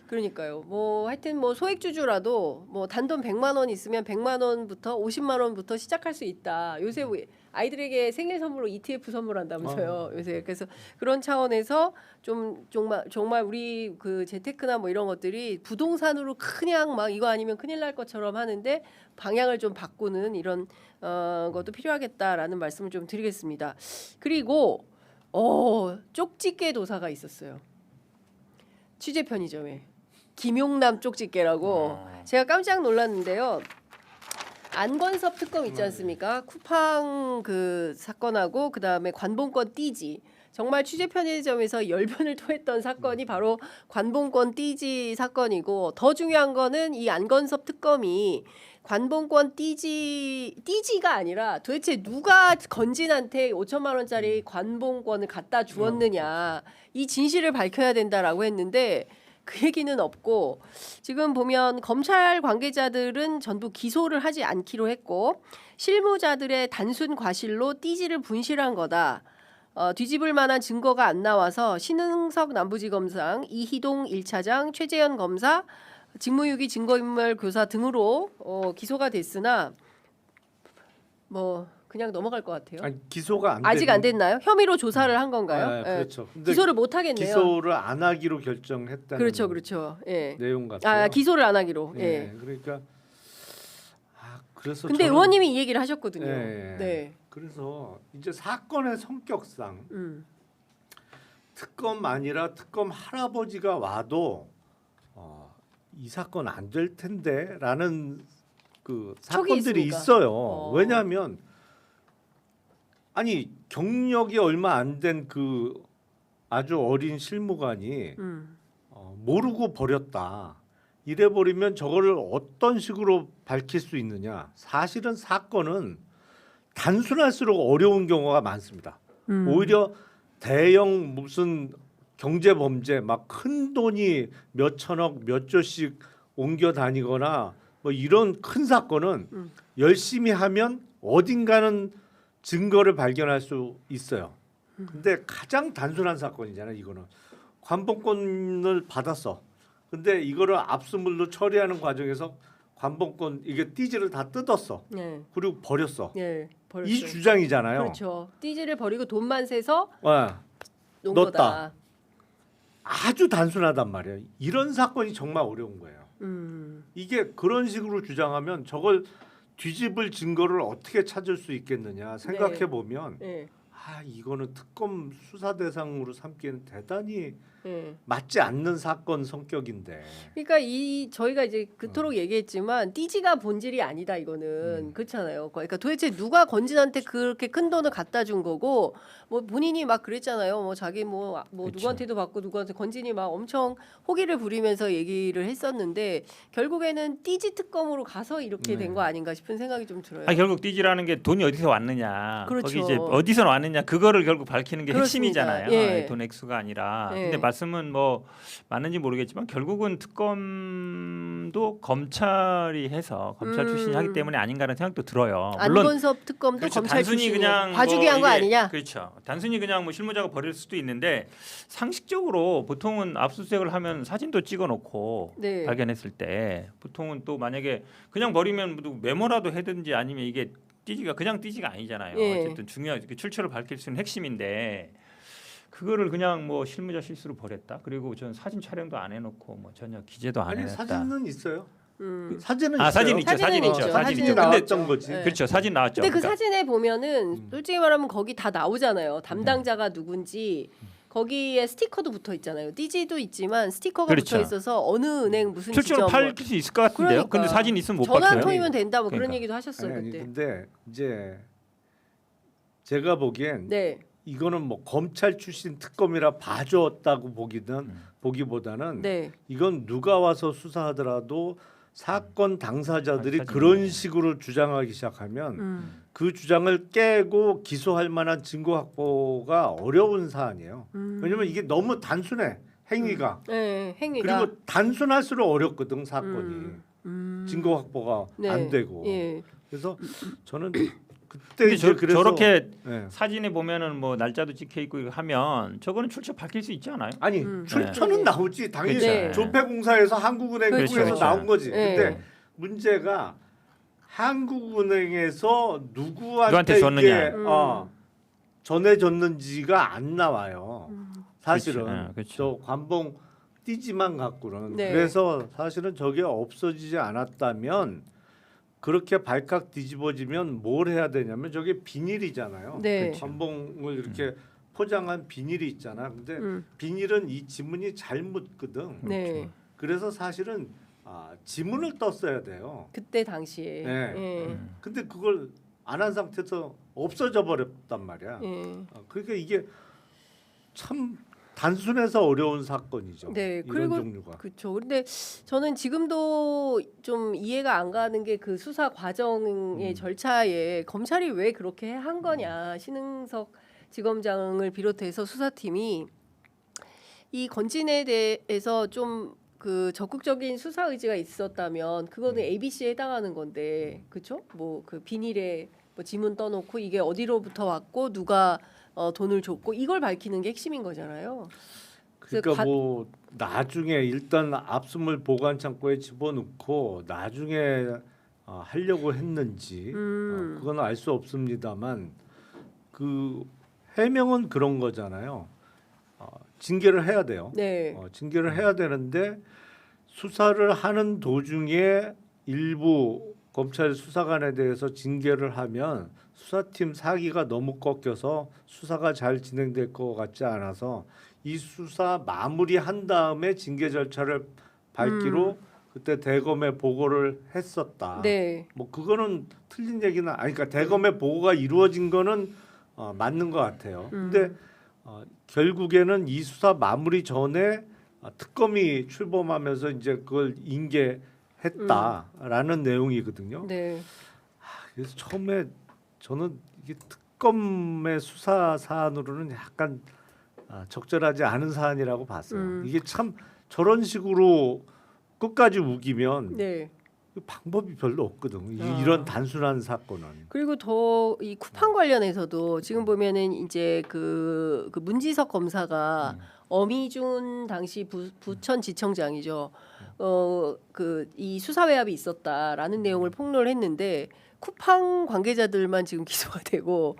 [SPEAKER 1] 그러니까요. 뭐 하여튼 뭐 소액주주라도 뭐 단돈 100만 원 있으면 100만 원부터 50만 원부터 시작할 수 있다. 요새 아이들에게 생일 선물로 ETF 선물한다면서요. 요새 그래서 그런 차원에서 좀 정말 우리 그 재테크나 뭐 이런 것들이 부동산으로 그냥 막 이거 아니면 큰일 날 것처럼 하는데 방향을 좀 바꾸는 이런 것도 필요하겠다라는 말씀을 좀 드리겠습니다. 그리고 쪽집게 도사가 있었어요. 취재 편의점에 김용남 쪽집게라고 제가 깜짝 놀랐는데요. 안건섭 특검 있지 않습니까? 쿠팡 그 사건하고 그다음에 관봉권 띠지. 정말 취재 편의점에서 열변을 토했던 사건이 바로 관봉권 띠지 사건이고 더 중요한 거는 이 안건섭 특검이 관봉권 띠지가 아니라 도대체 누가 건진한테 5천만 원짜리 관봉권을 갖다 주었느냐 이 진실을 밝혀야 된다라고 했는데 그 얘기는 없고 지금 보면 검찰 관계자들은 전부 기소를 하지 않기로 했고 실무자들의 단순 과실로 띠지를 분실한 거다. 뒤집을 만한 증거가 안 나와서 신흥석 남부지검장, 이희동 1차장, 최재현 검사, 직무유기 증거인멸 교사 등으로 기소가 됐으나 뭐 그냥 넘어갈 것 같아요.
[SPEAKER 3] 아니, 기소가 안
[SPEAKER 1] 아직
[SPEAKER 3] 되는-
[SPEAKER 1] 안 됐나요? 혐의로 조사를 한 건가요?
[SPEAKER 3] 네,
[SPEAKER 1] 예.
[SPEAKER 3] 그렇죠. 근데
[SPEAKER 1] 기소를 못 하겠네요.
[SPEAKER 3] 기소를 안 하기로 결정했다는
[SPEAKER 1] 그렇죠, 그렇죠. 예.
[SPEAKER 3] 내용 같아요.
[SPEAKER 1] 기소를 안 하기로. 예.
[SPEAKER 3] 예, 그러니까 그래서
[SPEAKER 1] 근데
[SPEAKER 3] 저는-
[SPEAKER 1] 의원님이 이 얘기를 하셨거든요.
[SPEAKER 3] 예, 예.
[SPEAKER 1] 네.
[SPEAKER 3] 그래서 이제 사건의 성격상 특검 아니라 특검 할아버지가 와도 이 사건 안 될 텐데라는 그
[SPEAKER 1] 촉이
[SPEAKER 3] 사건들이
[SPEAKER 1] 있으니까.
[SPEAKER 3] 있어요. 왜냐하면 아니 경력이 얼마 안 된 그 아주 어린 실무관이 모르고 버렸다. 이래 버리면 저거를 어떤 식으로 밝힐 수 있느냐? 사실은 사건은 단순할수록 어려운 경우가 많습니다. 오히려 대형 무슨 경제 범죄 막 큰 돈이 몇 천억 몇 조씩 옮겨 다니거나 뭐 이런 큰 사건은 열심히 하면 어딘가는 증거를 발견할 수 있어요. 근데 가장 단순한 사건이잖아요. 이거는 관봉권을 받았어. 근데 이거를 압수물로 처리하는 과정에서 관봉권 이게 띠지를 다 뜯었어.
[SPEAKER 1] 네.
[SPEAKER 3] 그리고 버렸어.
[SPEAKER 1] 예. 버렸어요.
[SPEAKER 3] 이 주장이잖아요.
[SPEAKER 1] 그렇죠. 띠지를 버리고 돈만 세서 놓은
[SPEAKER 3] 넣었다.
[SPEAKER 1] 거다.
[SPEAKER 3] 아주 단순하단 말이에요. 이런 사건이 정말 어려운 거예요. 이게 그런 식으로 주장하면 저걸 뒤집을 증거를 어떻게 찾을 수 있겠느냐 생각해 보면
[SPEAKER 1] 예.
[SPEAKER 3] 이거는 특검 수사 대상으로 삼기에는 대단히
[SPEAKER 1] 예.
[SPEAKER 3] 맞지 않는 사건 성격인데.
[SPEAKER 1] 그러니까 저희가 이제 그토록 얘기했지만 띠지가 본질이 아니다 이거는 그렇잖아요. 그러니까 도대체 누가 건진한테 그렇게 큰 돈을 갖다 준 거고 뭐 본인이 막 그랬잖아요. 뭐 자기 뭐
[SPEAKER 2] 그쵸.
[SPEAKER 1] 누구한테도 받고 누구한테 건진이 막 엄청 호기를 부리면서 얘기를 했었는데 결국에는 띠지 특검으로 가서 이렇게 된 거 아닌가 싶은 생각이 좀 들어요.
[SPEAKER 2] 결국 띠지라는 게 돈이 어디서 왔느냐,
[SPEAKER 1] 그렇죠.
[SPEAKER 2] 거기 이제 어디서 왔느냐 그거를 결국 밝히는 게
[SPEAKER 1] 그렇습니다.
[SPEAKER 2] 핵심이잖아요.
[SPEAKER 1] 예.
[SPEAKER 2] 돈 액수가 아니라.
[SPEAKER 1] 예.
[SPEAKER 2] 근데 말씀은 뭐 맞는지 모르겠지만 결국은 특검도 검찰이 해서 검찰 출신이 하기 때문에 아닌가라는 생각도 들어요. 물론
[SPEAKER 1] 안건섭 특검도
[SPEAKER 2] 그렇죠.
[SPEAKER 1] 검찰
[SPEAKER 2] 단순히
[SPEAKER 1] 출신이
[SPEAKER 2] 그냥
[SPEAKER 1] 봐주기
[SPEAKER 2] 뭐
[SPEAKER 1] 한 거
[SPEAKER 2] 이게-
[SPEAKER 1] 아니냐?
[SPEAKER 2] 그렇죠. 단순히 그냥 뭐 실무자가 버릴 수도 있는데 상식적으로 보통은 압수수색을 하면 사진도 찍어놓고
[SPEAKER 1] 네.
[SPEAKER 2] 발견했을 때 보통은 또 만약에 그냥 버리면 메모라도 해든지 아니면 이게 띠지가 그냥 띠지가 아니잖아요.
[SPEAKER 1] 예.
[SPEAKER 2] 어쨌든 중요한 출처를 밝힐 수 있는 핵심인데 그거를 그냥 뭐 실무자 실수로 버렸다. 그리고 전 사진 촬영도 안 해놓고 뭐 전혀 기재도 안
[SPEAKER 3] 아니
[SPEAKER 2] 해놨다.
[SPEAKER 3] 사진은 있어요.
[SPEAKER 1] 음.
[SPEAKER 3] 사진은 있어요.
[SPEAKER 2] 사진 있죠.
[SPEAKER 1] 사진은
[SPEAKER 2] 사진
[SPEAKER 1] 있죠.
[SPEAKER 2] 있죠.
[SPEAKER 1] 사진이
[SPEAKER 2] 사진
[SPEAKER 3] 사진이
[SPEAKER 2] 있죠. 근데
[SPEAKER 3] 나왔던 거지.
[SPEAKER 1] 네.
[SPEAKER 2] 그렇죠. 사진 나왔죠.
[SPEAKER 1] 근데 그
[SPEAKER 2] 그러니까
[SPEAKER 1] 사진에 보면은 솔직히 말하면 거기 다 나오잖아요. 담당자가 누군지 거기에 스티커도 붙어 있잖아요. 띠지도 있지만 스티커가
[SPEAKER 2] 그렇죠.
[SPEAKER 1] 붙어 있어서 어느 은행 무슨
[SPEAKER 2] 실제로
[SPEAKER 1] 지점
[SPEAKER 2] 팔 수 있을 것 같은데요.
[SPEAKER 1] 그러니까.
[SPEAKER 2] 근데 사진 있으면 못
[SPEAKER 1] 전화 한
[SPEAKER 2] 밝혀요.
[SPEAKER 1] 통이면 된다 뭐 그런
[SPEAKER 2] 그러니까.
[SPEAKER 1] 얘기도 하셨어요
[SPEAKER 3] 아니,
[SPEAKER 1] 그때.
[SPEAKER 3] 근데 이제 제가 보기엔
[SPEAKER 1] 네,
[SPEAKER 3] 이거는 뭐 검찰 출신 특검이라 봐줬다고 보기보다는
[SPEAKER 1] 네,
[SPEAKER 3] 이건 누가 와서 수사하더라도 사건 당사자들이
[SPEAKER 2] 당사자네.
[SPEAKER 3] 그런 식으로 주장하기 시작하면 그 주장을 깨고 기소할 만한 증거 확보가 어려운 사안이에요. 왜냐면 이게 너무 단순해 행위가.
[SPEAKER 1] 네, 행위가.
[SPEAKER 3] 그리고 단순할수록 어렵거든 사건이. 증거 확보가
[SPEAKER 1] 네,
[SPEAKER 3] 안 되고.
[SPEAKER 1] 예.
[SPEAKER 3] 그래서 저는 그때
[SPEAKER 2] 근데
[SPEAKER 3] 이제 그래서
[SPEAKER 2] 저렇게
[SPEAKER 3] 네.
[SPEAKER 2] 사진에 보면은 뭐 날짜도 찍혀 있고 이거 하면 저거는 출처 밝힐 수 있지 않아요?
[SPEAKER 3] 아니 출처는
[SPEAKER 1] 네.
[SPEAKER 3] 나오지 당연히
[SPEAKER 1] 네.
[SPEAKER 3] 조폐공사에서 한국은행
[SPEAKER 1] 그렇죠.
[SPEAKER 3] 통해서
[SPEAKER 2] 그렇죠.
[SPEAKER 3] 나온 거지.
[SPEAKER 1] 네.
[SPEAKER 3] 근데 문제가 한국은행에서 누구한테
[SPEAKER 2] 누구한테 줬느냐.
[SPEAKER 3] 이게, 전해졌는지가 안 나와요. 사실은
[SPEAKER 2] 그렇죠. 네, 그렇죠.
[SPEAKER 3] 저 관봉 띠지만 갖고는
[SPEAKER 1] 네.
[SPEAKER 3] 그래서 사실은 저게 없어지지 않았다면 그렇게 발칵 뒤집어지면 뭘 해야 되냐면 저게 비닐이잖아요.
[SPEAKER 1] 네.
[SPEAKER 3] 관봉을 이렇게 포장한 비닐이 있잖아. 근데 비닐은 이 지문이 잘 묻거든.
[SPEAKER 1] 네.
[SPEAKER 3] 그래서 사실은 지문을 떴어야 돼요.
[SPEAKER 1] 그때 당시에.
[SPEAKER 3] 네.
[SPEAKER 1] 예.
[SPEAKER 3] 근데 그걸 안 한 상태에서 없어져 버렸단 말이야.
[SPEAKER 1] 예.
[SPEAKER 3] 그러니까 이게 참 단순해서 어려운 사건이죠.
[SPEAKER 1] 네,
[SPEAKER 3] 이런
[SPEAKER 1] 그리고
[SPEAKER 3] 종류가.
[SPEAKER 1] 그렇죠. 근데 저는 지금도 좀 이해가 안 가는 게 그 수사 과정의 절차에 검찰이 왜 그렇게 한 거냐. 신흥석 지검장을 비롯해서 수사팀이 이 건진에 대해서 좀 그 적극적인 수사 의지가 있었다면 그거는 ABC에 해당하는 건데, 그렇죠? 뭐 그 비닐에 뭐 지문 떠놓고 이게 어디로부터 왔고 누가 돈을 줬고 이걸 밝히는 게 핵심인 거잖아요.
[SPEAKER 3] 그러니까 뭐 나중에 일단 압수물 보관 창고에 집어넣고 나중에 하려고 했는지 그건 알 수 없습니다만 그 해명은 그런 거잖아요. 징계를 해야 돼요.
[SPEAKER 1] 네.
[SPEAKER 3] 징계를 해야 되는데 수사를 하는 도중에 일부 검찰 수사관에 대해서 징계를 하면 수사팀 사기가 너무 꺾여서 수사가 잘 진행될 것 같지 않아서 이 수사 마무리한 다음에 징계 절차를 밟기로 그때 대검에 보고를 했었다.
[SPEAKER 1] 네.
[SPEAKER 3] 뭐 그거는 틀린 얘기는 아니 그러니까 대검에 보고가 이루어진 거는 맞는 것 같아요. 근데 결국에는 이 수사 마무리 전에 특검이 출범하면서 이제 그걸 인계했다라는 내용이거든요.
[SPEAKER 1] 네.
[SPEAKER 3] 그래서 처음에 저는 이게 특검의 수사 사안으로는 약간 적절하지 않은 사안이라고 봤어요. 이게 참 저런 식으로 끝까지 우기면
[SPEAKER 1] 네.
[SPEAKER 3] 방법이 별로 없거든. 이런 단순한 사건은.
[SPEAKER 1] 그리고 더 이 쿠팡 관련해서도 지금 보면은 이제 그 문지석 검사가 어미준 당시 부천지청장이죠. 그 이 수사 외압이 있었다라는 내용을 폭로를 했는데 쿠팡 관계자들만 지금 기소가 되고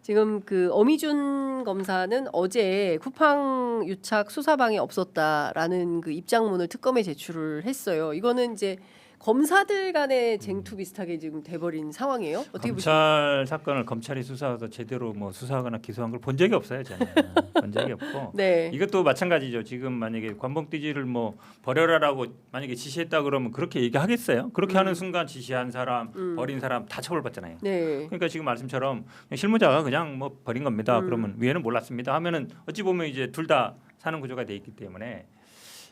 [SPEAKER 1] 지금 그 어미준 검사는 어제 쿠팡 유착 수사방에 없었다라는 그 입장문을 특검에 제출을 했어요. 이거는 이제 검사들 간의 쟁투 비슷하게 지금 돼버린 상황이에요. 어떻게 보십니까?
[SPEAKER 2] 검찰 사건을 검찰이 수사해서 제대로 뭐 수사하거나 기소한 걸 본 적이 없어요, 저는. 본 적이 없고.
[SPEAKER 1] 네.
[SPEAKER 2] 이것도 마찬가지죠. 지금 만약에 관봉띠지를 뭐 버려라라고 만약에 지시했다 그러면 그렇게 얘기하겠어요? 그렇게 하는 순간 지시한 사람, 버린 사람 다 처벌받잖아요.
[SPEAKER 1] 네.
[SPEAKER 2] 그러니까 지금 말씀처럼 실무자가 그냥 뭐 버린 겁니다. 그러면 위에는 몰랐습니다. 하면은 어찌 보면 이제 둘 다 사는 구조가 돼 있기 때문에.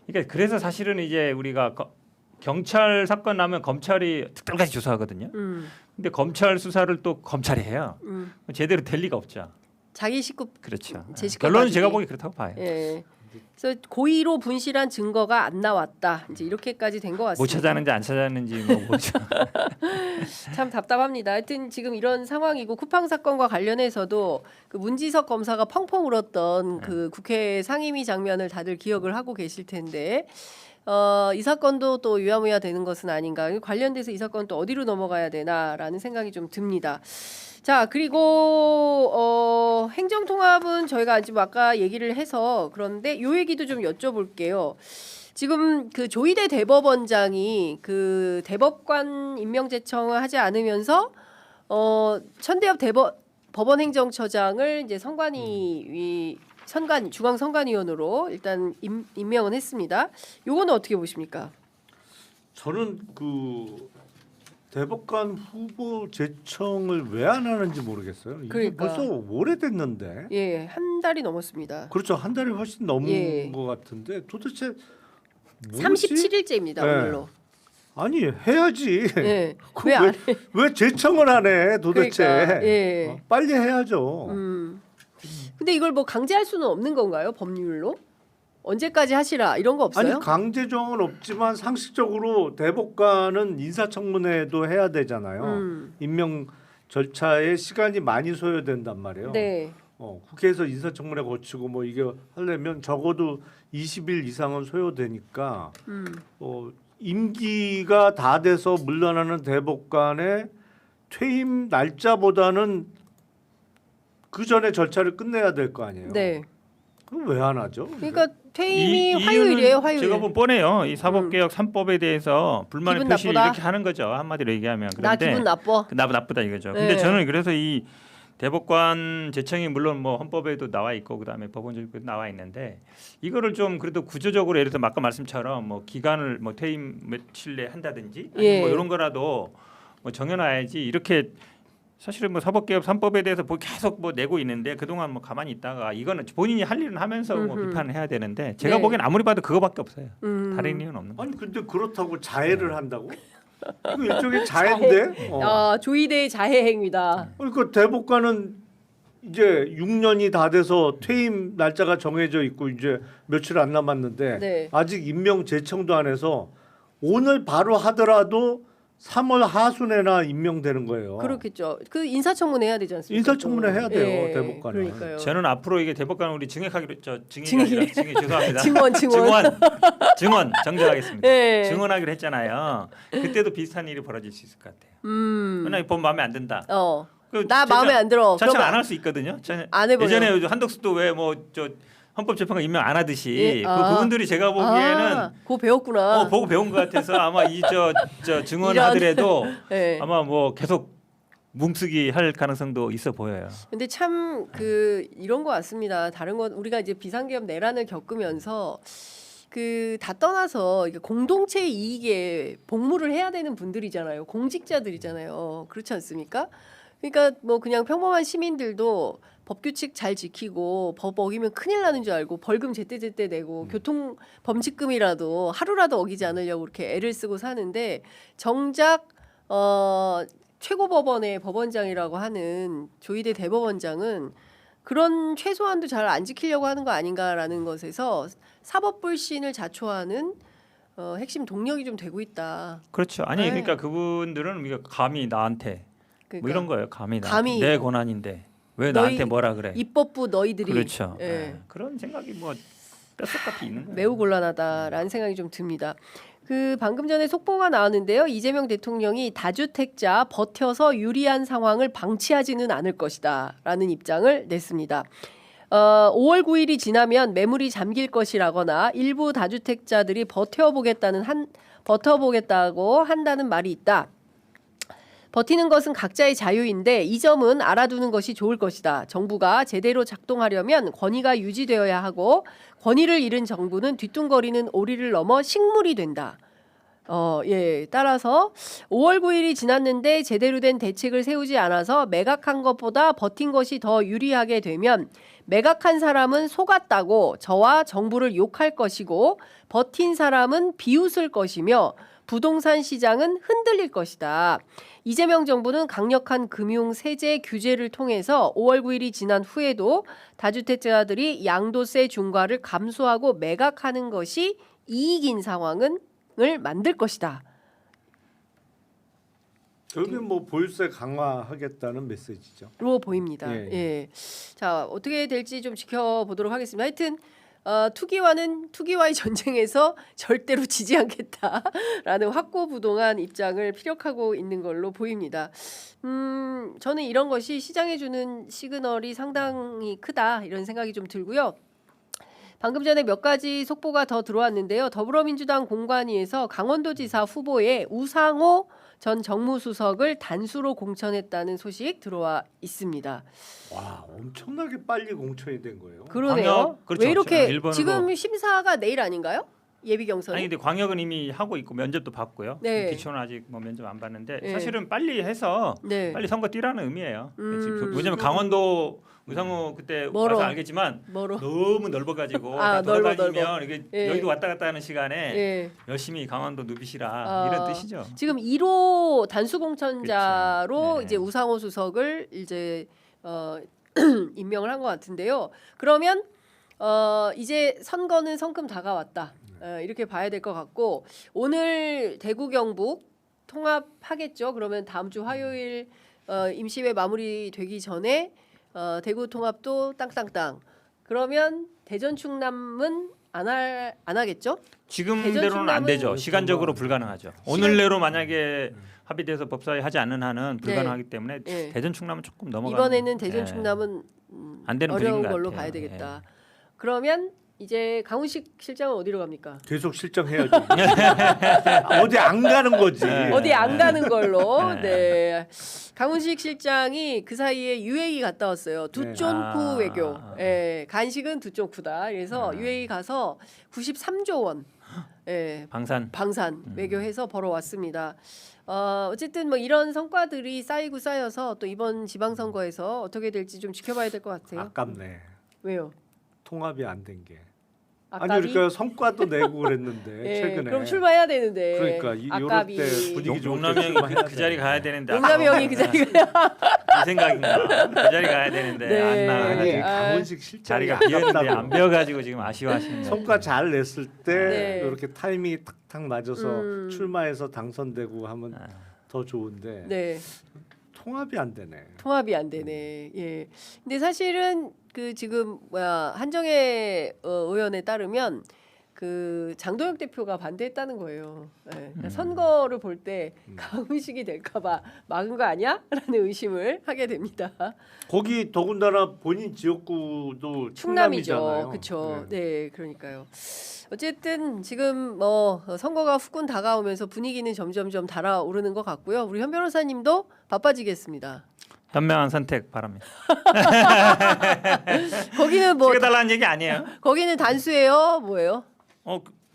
[SPEAKER 2] 그러니까 그래서 사실은 이제 우리가 경찰 사건 나면 검찰이 특별까지 조사하거든요. 근데 검찰 수사를 또 검찰이 해요. 제대로 될 리가 없죠.
[SPEAKER 1] 자기 식구
[SPEAKER 2] 그렇죠.
[SPEAKER 1] 제 식구
[SPEAKER 2] 결론은
[SPEAKER 1] 가족이-
[SPEAKER 2] 제가 보기 그렇다고 봐요.
[SPEAKER 1] 예. 그래서 고의로 분실한 증거가 안 나왔다. 이제 이렇게까지 된 것 같습니다.
[SPEAKER 2] 못 찾았는지 안 찾았는지 뭐 뭐죠.
[SPEAKER 1] 참 답답합니다. 하여튼 지금 이런 상황이고 쿠팡 사건과 관련해서도 그 문지석 검사가 펑펑 울었던 그 국회 상임위 장면을 다들 기억을 하고 계실 텐데 이 사건도 또 유야무야 되는 것은 아닌가. 관련돼서 이 사건 또 어디로 넘어가야 되나라는 생각이 좀 듭니다. 자, 그리고 행정통합은 저희가 지금 아까 얘기를 해서 그런데 요 얘기도 좀 여쭤볼게요. 지금 그 조희대 대법원장이 그 대법관 임명 제청을 하지 않으면서 천대엽 법원행정처장을 이제 중앙선관위원으로 일단 임명은 했습니다. 요거는 어떻게 보십니까?
[SPEAKER 3] 저는 그 대법관 후보 제청을 왜 안 하는지 모르겠어요. 이게
[SPEAKER 1] 그러니까.
[SPEAKER 3] 벌써 오래됐는데.
[SPEAKER 1] 예, 한 달이 넘었습니다.
[SPEAKER 3] 그렇죠. 한 달이 훨씬 넘은
[SPEAKER 1] 예.
[SPEAKER 3] 것 같은데 도대체 뭐지?
[SPEAKER 1] 37일째입니다,
[SPEAKER 3] 네.
[SPEAKER 1] 오늘로.
[SPEAKER 3] 아니 해야지.
[SPEAKER 1] 예.
[SPEAKER 3] 그
[SPEAKER 1] 왜 안 해?
[SPEAKER 3] 왜 제청을 안 해 도대체?
[SPEAKER 1] 그러니까, 예.
[SPEAKER 3] 빨리 해야죠.
[SPEAKER 1] 근데 이걸 뭐 강제할 수는 없는 건가요? 법률로? 언제까지 하시라 이런 거 없어요?
[SPEAKER 3] 아니 강제 조항은 없지만 상식적으로 대법관은 인사청문회도 해야 되잖아요. 임명 절차에 시간이 많이 소요된단 말이에요.
[SPEAKER 1] 네.
[SPEAKER 3] 국회에서 인사청문회 거치고 뭐 이게 하려면 적어도 20일 이상은 소요되니까 임기가 다 돼서 물러나는 대법관의 퇴임 날짜보다는 그 전에 절차를 끝내야 될 거 아니에요.
[SPEAKER 1] 네.
[SPEAKER 3] 그럼 왜 안 하죠?
[SPEAKER 1] 그러니까 퇴임이
[SPEAKER 2] 이유는
[SPEAKER 1] 화요일이에요, 화요일.
[SPEAKER 2] 제가 보면 뻔해요. 이 사법개혁 3법에 대해서 불만을
[SPEAKER 1] 기분
[SPEAKER 2] 표시를
[SPEAKER 1] 나쁘다?
[SPEAKER 2] 이렇게 하는 거죠. 한마디로 얘기하면.
[SPEAKER 1] 나
[SPEAKER 2] 그런데
[SPEAKER 1] 기분 나빠.
[SPEAKER 2] 나쁘다 이거죠.
[SPEAKER 1] 네.
[SPEAKER 2] 근데 저는 그래서 이 대법관 제청이 물론 뭐 헌법에도 나와 있고 그다음에 법원조례도 나와 있는데 이거를 좀 그래도 구조적으로 예를 들어 아까 말씀처럼 뭐 기간을 뭐 퇴임 며칠 내에 한다든지
[SPEAKER 1] 예.
[SPEAKER 2] 뭐 이런 거라도 뭐 정해놔야지 이렇게 사실은 뭐 사법개혁 3법에 대해서 뭐 계속 뭐 내고 있는데 그동안 뭐 가만히 있다가 이거는 본인이 할 일은 하면서 뭐 비판을 해야 되는데 제가
[SPEAKER 1] 네.
[SPEAKER 2] 보기엔 아무리 봐도 그거밖에 없어요. 다른 이유는 없는 거예요.
[SPEAKER 3] 아니 근데 그렇다고 자해를 한다고? 이거 일종의 자해인데.
[SPEAKER 1] 조희대의 자해 행위다.
[SPEAKER 3] 그러니까 대법관은 이제 6년이 다 돼서 퇴임 날짜가 정해져 있고 이제 며칠 안 남았는데
[SPEAKER 1] 네.
[SPEAKER 3] 아직 임명 제청도 안 해서 오늘 바로 하더라도 3월 하순에나 임명되는 거예요.
[SPEAKER 1] 그렇겠죠. 그 인사청문회 해야 되지 않습니까?
[SPEAKER 3] 인사청문회 해야 돼요,
[SPEAKER 1] 예,
[SPEAKER 3] 대법관은.
[SPEAKER 1] 그러니까요.
[SPEAKER 2] 저는 앞으로 이게 대법관 우리 증액하기로 증액이 아니라 증액 죄송합니다. 증언 정정하겠습니다.
[SPEAKER 1] 예.
[SPEAKER 2] 증언하기로 했잖아요. 그때도 비슷한 일이 벌어질 수 있을 것 같아요. 만약에 법 마음에 안 든다.
[SPEAKER 1] 나 마음에 안 들어.
[SPEAKER 2] 자체
[SPEAKER 1] 그럼
[SPEAKER 2] 안 할 수 있거든요.
[SPEAKER 1] 안 해버려.
[SPEAKER 2] 예전에 한덕수도 왜 뭐 저 헌법재판관 임명 안 하듯이
[SPEAKER 1] 예,
[SPEAKER 2] 그분들이 제가 보기에는
[SPEAKER 1] 그거 배웠구나.
[SPEAKER 2] 보고 배운 것 같아서 아마 이 저 증언하더라도
[SPEAKER 1] 예.
[SPEAKER 2] 아마 뭐 계속 뭉쓰기 할 가능성도 있어 보여요.
[SPEAKER 1] 근데 참 그 이런 거 같습니다. 다른 건 우리가 이제 비상계엄 내란을 겪으면서 그 다 떠나서 이게 공동체 이익에 복무를 해야 되는 분들이잖아요. 공직자들이잖아요. 그렇지 않습니까? 그러니까 뭐 그냥 평범한 시민들도 법 규칙 잘 지키고 법 어기면 큰일 나는 줄 알고 벌금 제때제때 내고 교통 범칙금이라도 하루라도 어기지 않으려고 이렇게 애를 쓰고 사는데 정작 최고법원의 법원장이라고 하는 조희대 대법원장은 그런 최소한도 잘 안 지키려고 하는 거 아닌가라는 것에서 사법 불신을 자초하는 핵심 동력이 좀 되고 있다.
[SPEAKER 2] 그렇죠. 아니
[SPEAKER 1] 네.
[SPEAKER 2] 그러니까 그분들은 우리가 감히 나한테
[SPEAKER 1] 그러니까
[SPEAKER 2] 뭐 이런 거예요. 감히
[SPEAKER 1] 감히
[SPEAKER 2] 내 권한인데 왜
[SPEAKER 1] 너희
[SPEAKER 2] 나한테 뭐라 그래?
[SPEAKER 1] 입법부 너희들이
[SPEAKER 2] 그렇죠.
[SPEAKER 1] 예.
[SPEAKER 2] 네. 그런 생각이 뭐 뼛속같이 있는 거예요.
[SPEAKER 1] 매우 곤란하다라는 생각이 좀 듭니다. 그 방금 전에 속보가 나왔는데요. 이재명 대통령이 다주택자 버텨서 유리한 상황을 방치하지는 않을 것이다라는 입장을 냈습니다. 5월 9일이 지나면 매물이 잠길 것이라거나 일부 다주택자들이 버텨보겠다고 한다는 말이 있다. 버티는 것은 각자의 자유인데 이 점은 알아두는 것이 좋을 것이다. 정부가 제대로 작동하려면 권위가 유지되어야 하고 권위를 잃은 정부는 뒤뚱거리는 오리를 넘어 식물이 된다. 따라서 5월 9일이 지났는데 제대로 된 대책을 세우지 않아서 매각한 것보다 버틴 것이 더 유리하게 되면 매각한 사람은 속았다고 저와 정부를 욕할 것이고 버틴 사람은 비웃을 것이며 부동산 시장은 흔들릴 것이다. 이재명 정부는 강력한 금융 세제 규제를 통해서 5월 9일이 지난 후에도 다주택자들이 양도세 중과를 감수하고 매각하는 것이 이익인 상황을 만들 것이다.
[SPEAKER 3] 결국엔 뭐 보유세 강화하겠다는 메시지죠.
[SPEAKER 1] 로 보입니다.
[SPEAKER 3] 예.
[SPEAKER 1] 예. 자, 어떻게 될지 좀 지켜보도록 하겠습니다. 하여튼 투기와의 전쟁에서 절대로 지지 않겠다라는 확고부동한 입장을 피력하고 있는 걸로 보입니다. 저는 이런 것이 시장에 주는 시그널이 상당히 크다 이런 생각이 좀 들고요. 방금 전에 몇 가지 속보가 더 들어왔는데요. 더불어민주당 공관위에서 강원도지사 후보에 우상호 전 정무수석을 단수로 공천했다는 소식 들어와 있습니다.
[SPEAKER 3] 와, 엄청나게 빨리 공천이 된 거예요.
[SPEAKER 1] 그러네요.
[SPEAKER 2] 광역, 그렇죠.
[SPEAKER 1] 왜 이렇게
[SPEAKER 2] 일본으로.
[SPEAKER 1] 지금 심사가 내일 아닌가요? 예비 경선.
[SPEAKER 2] 아니 근데 광역은 이미 하고 있고 면접도 봤고요.
[SPEAKER 1] 네.
[SPEAKER 2] 기초는 아직 뭐 면접 안 봤는데
[SPEAKER 1] 네.
[SPEAKER 2] 사실은 빨리 해서
[SPEAKER 1] 네.
[SPEAKER 2] 빨리 선거 뛰라는 의미예요.
[SPEAKER 1] 음.
[SPEAKER 2] 왜냐면 강원도 우상호 그때
[SPEAKER 1] 멀어.
[SPEAKER 2] 와서 알겠지만
[SPEAKER 1] 뭐로?
[SPEAKER 2] 너무 넓어가지고
[SPEAKER 1] 아, 넓어.
[SPEAKER 2] 돌아다니면 이게
[SPEAKER 1] 예.
[SPEAKER 2] 여기도 왔다 갔다 하는 시간에
[SPEAKER 1] 예.
[SPEAKER 2] 열심히 강원도 누비시라
[SPEAKER 1] 아,
[SPEAKER 2] 이런 뜻이죠.
[SPEAKER 1] 지금 1호 단수 공천자로
[SPEAKER 2] 그렇죠. 네.
[SPEAKER 1] 이제 우상호 수석을 이제 임명을 한 것 같은데요. 그러면 이제 선거는 성큼 다가왔다. 이렇게 봐야 될 것 같고 오늘 대구 경북 통합하겠죠. 그러면 다음 주 화요일 임시회 마무리되기 전에 대구 통합도 땅땅땅. 그러면 대전 충남은 안 하겠죠?
[SPEAKER 2] 지금대로는 안 되죠. 시간적으로 불가능하죠. 오늘 내로 만약에 합의돼서 법사위 하지 않는 한은 불가능하기 때문에
[SPEAKER 1] 네.
[SPEAKER 2] 대전 충남은 조금 넘어가는.
[SPEAKER 1] 이번에는 대전
[SPEAKER 2] 네.
[SPEAKER 1] 충남은
[SPEAKER 2] 안 되는
[SPEAKER 1] 어려운
[SPEAKER 2] 분위기인 것
[SPEAKER 1] 걸로
[SPEAKER 2] 같아요.
[SPEAKER 1] 봐야 되겠다. 그러면 이제 강훈식 실장은 어디로 갑니까?
[SPEAKER 3] 계속 실정해야지. 어디 안 가는 거지.
[SPEAKER 2] 네.
[SPEAKER 1] 어디 안 가는 걸로.
[SPEAKER 2] 네.
[SPEAKER 1] 네. 강훈식 실장이 그 사이에 UAE 갔다 왔어요. 두쫑쿠
[SPEAKER 2] 아.
[SPEAKER 1] 외교. 예, 간식은 두쫑쿠다. 그래서 UAE 가서 93조 원. 예,
[SPEAKER 2] 방산.
[SPEAKER 1] 방산 외교해서 벌어왔습니다. 어쨌든 뭐 이런 성과들이 쌓여서 또 이번 지방선거에서 어떻게 될지 좀 지켜봐야 될 것 같아요.
[SPEAKER 3] 아깝네.
[SPEAKER 1] 왜요?
[SPEAKER 3] 통합이 안 된 게. 아니
[SPEAKER 1] 아까비.
[SPEAKER 3] 그러니까 성과도 내고 그랬는데
[SPEAKER 1] 예,
[SPEAKER 3] 최근에.
[SPEAKER 1] 그럼 출마해야 되는데.
[SPEAKER 3] 그러니까 이럴
[SPEAKER 1] 아까비.
[SPEAKER 3] 때 분위기 좋을 때
[SPEAKER 2] 용남이
[SPEAKER 3] 출마해야
[SPEAKER 2] 그 자리
[SPEAKER 3] 돼.
[SPEAKER 2] 가야 되는데
[SPEAKER 1] 용남이 형이 그 자리가.
[SPEAKER 2] 이 생각인가? 그 자리 가야 되는데
[SPEAKER 1] 네.
[SPEAKER 2] 안 나.
[SPEAKER 3] 아니
[SPEAKER 1] 아.
[SPEAKER 3] 강훈식 실장이
[SPEAKER 2] 자리가 비었는데
[SPEAKER 3] 아깝다고.
[SPEAKER 2] 안 비어가지고 지금 아쉬워하시는 거예요.
[SPEAKER 3] 성과 잘 냈을 때
[SPEAKER 1] 네.
[SPEAKER 3] 이렇게 타이밍이 탁탁 맞아서
[SPEAKER 1] 음.
[SPEAKER 3] 출마해서 당선되고 하면
[SPEAKER 2] 아.
[SPEAKER 3] 더 좋은데
[SPEAKER 1] 네.
[SPEAKER 3] 통합이 안 되네.
[SPEAKER 1] 통합이 안 되네. 예. 근데 사실은 그 지금 한정혜 의원에 따르면 그 장도영 대표가 반대했다는 거예요. 예. 그러니까 선거를 볼 때 강훈식이 될까봐 막은 거 아니야?라는 의심을 하게 됩니다.
[SPEAKER 3] 거기 더군다나 본인 지역구도
[SPEAKER 1] 충남이죠.
[SPEAKER 3] 충남이잖아요.
[SPEAKER 1] 그렇죠.
[SPEAKER 3] 네.
[SPEAKER 1] 네, 그러니까요. 어쨌든 지금 뭐 선거가 후끈 다가오면서 분위기는 점점점 달아오르는 것 같고요. 우리 현 변호사님도 바빠지겠습니다.
[SPEAKER 2] 현명한 선택 바랍니다.
[SPEAKER 1] 거기는 뭐
[SPEAKER 2] 찍어달라는 얘기 아니에요.
[SPEAKER 1] 거기는 단수예요, 뭐예요?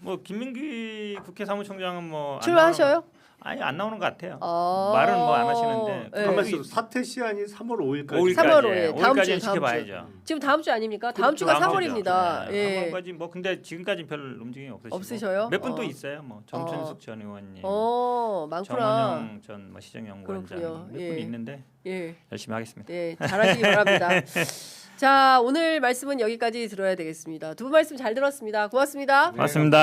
[SPEAKER 2] 뭐 김민기 국회 사무총장은 뭐 안
[SPEAKER 1] 출마하셔요?
[SPEAKER 2] 아니 안 나오는 것 같아요.
[SPEAKER 1] 아.
[SPEAKER 2] 말은 뭐 안 하시는데
[SPEAKER 1] 네.
[SPEAKER 3] 가만 있어. 사퇴 시한이 3월 5일까지.
[SPEAKER 2] 5일까지
[SPEAKER 1] 3월 5일, 다음 주에,
[SPEAKER 2] 5일까지는 지켜봐야죠.
[SPEAKER 1] 지금 다음 주 아닙니까? 다음 주가
[SPEAKER 2] 다음
[SPEAKER 1] 3월입니다.
[SPEAKER 2] 주죠.
[SPEAKER 1] 예.
[SPEAKER 2] 한 번까지 뭐 근데 지금까지 별 움직임이 없으시고
[SPEAKER 1] 없으셔요?
[SPEAKER 2] 몇 분 또
[SPEAKER 1] 어.
[SPEAKER 2] 있어요. 뭐 정춘숙 전 의원님,
[SPEAKER 1] 많구나.
[SPEAKER 2] 정원영 전 뭐 시정연구원장
[SPEAKER 1] 그렇군요.
[SPEAKER 2] 몇
[SPEAKER 1] 예.
[SPEAKER 2] 분 있는데
[SPEAKER 1] 예.
[SPEAKER 2] 열심히 하겠습니다.
[SPEAKER 1] 네, 잘하시기 바랍니다. 자, 오늘 말씀은 여기까지 들어야 되겠습니다. 두 분 말씀 잘 들었습니다. 고맙습니다.
[SPEAKER 2] 고맙습니다.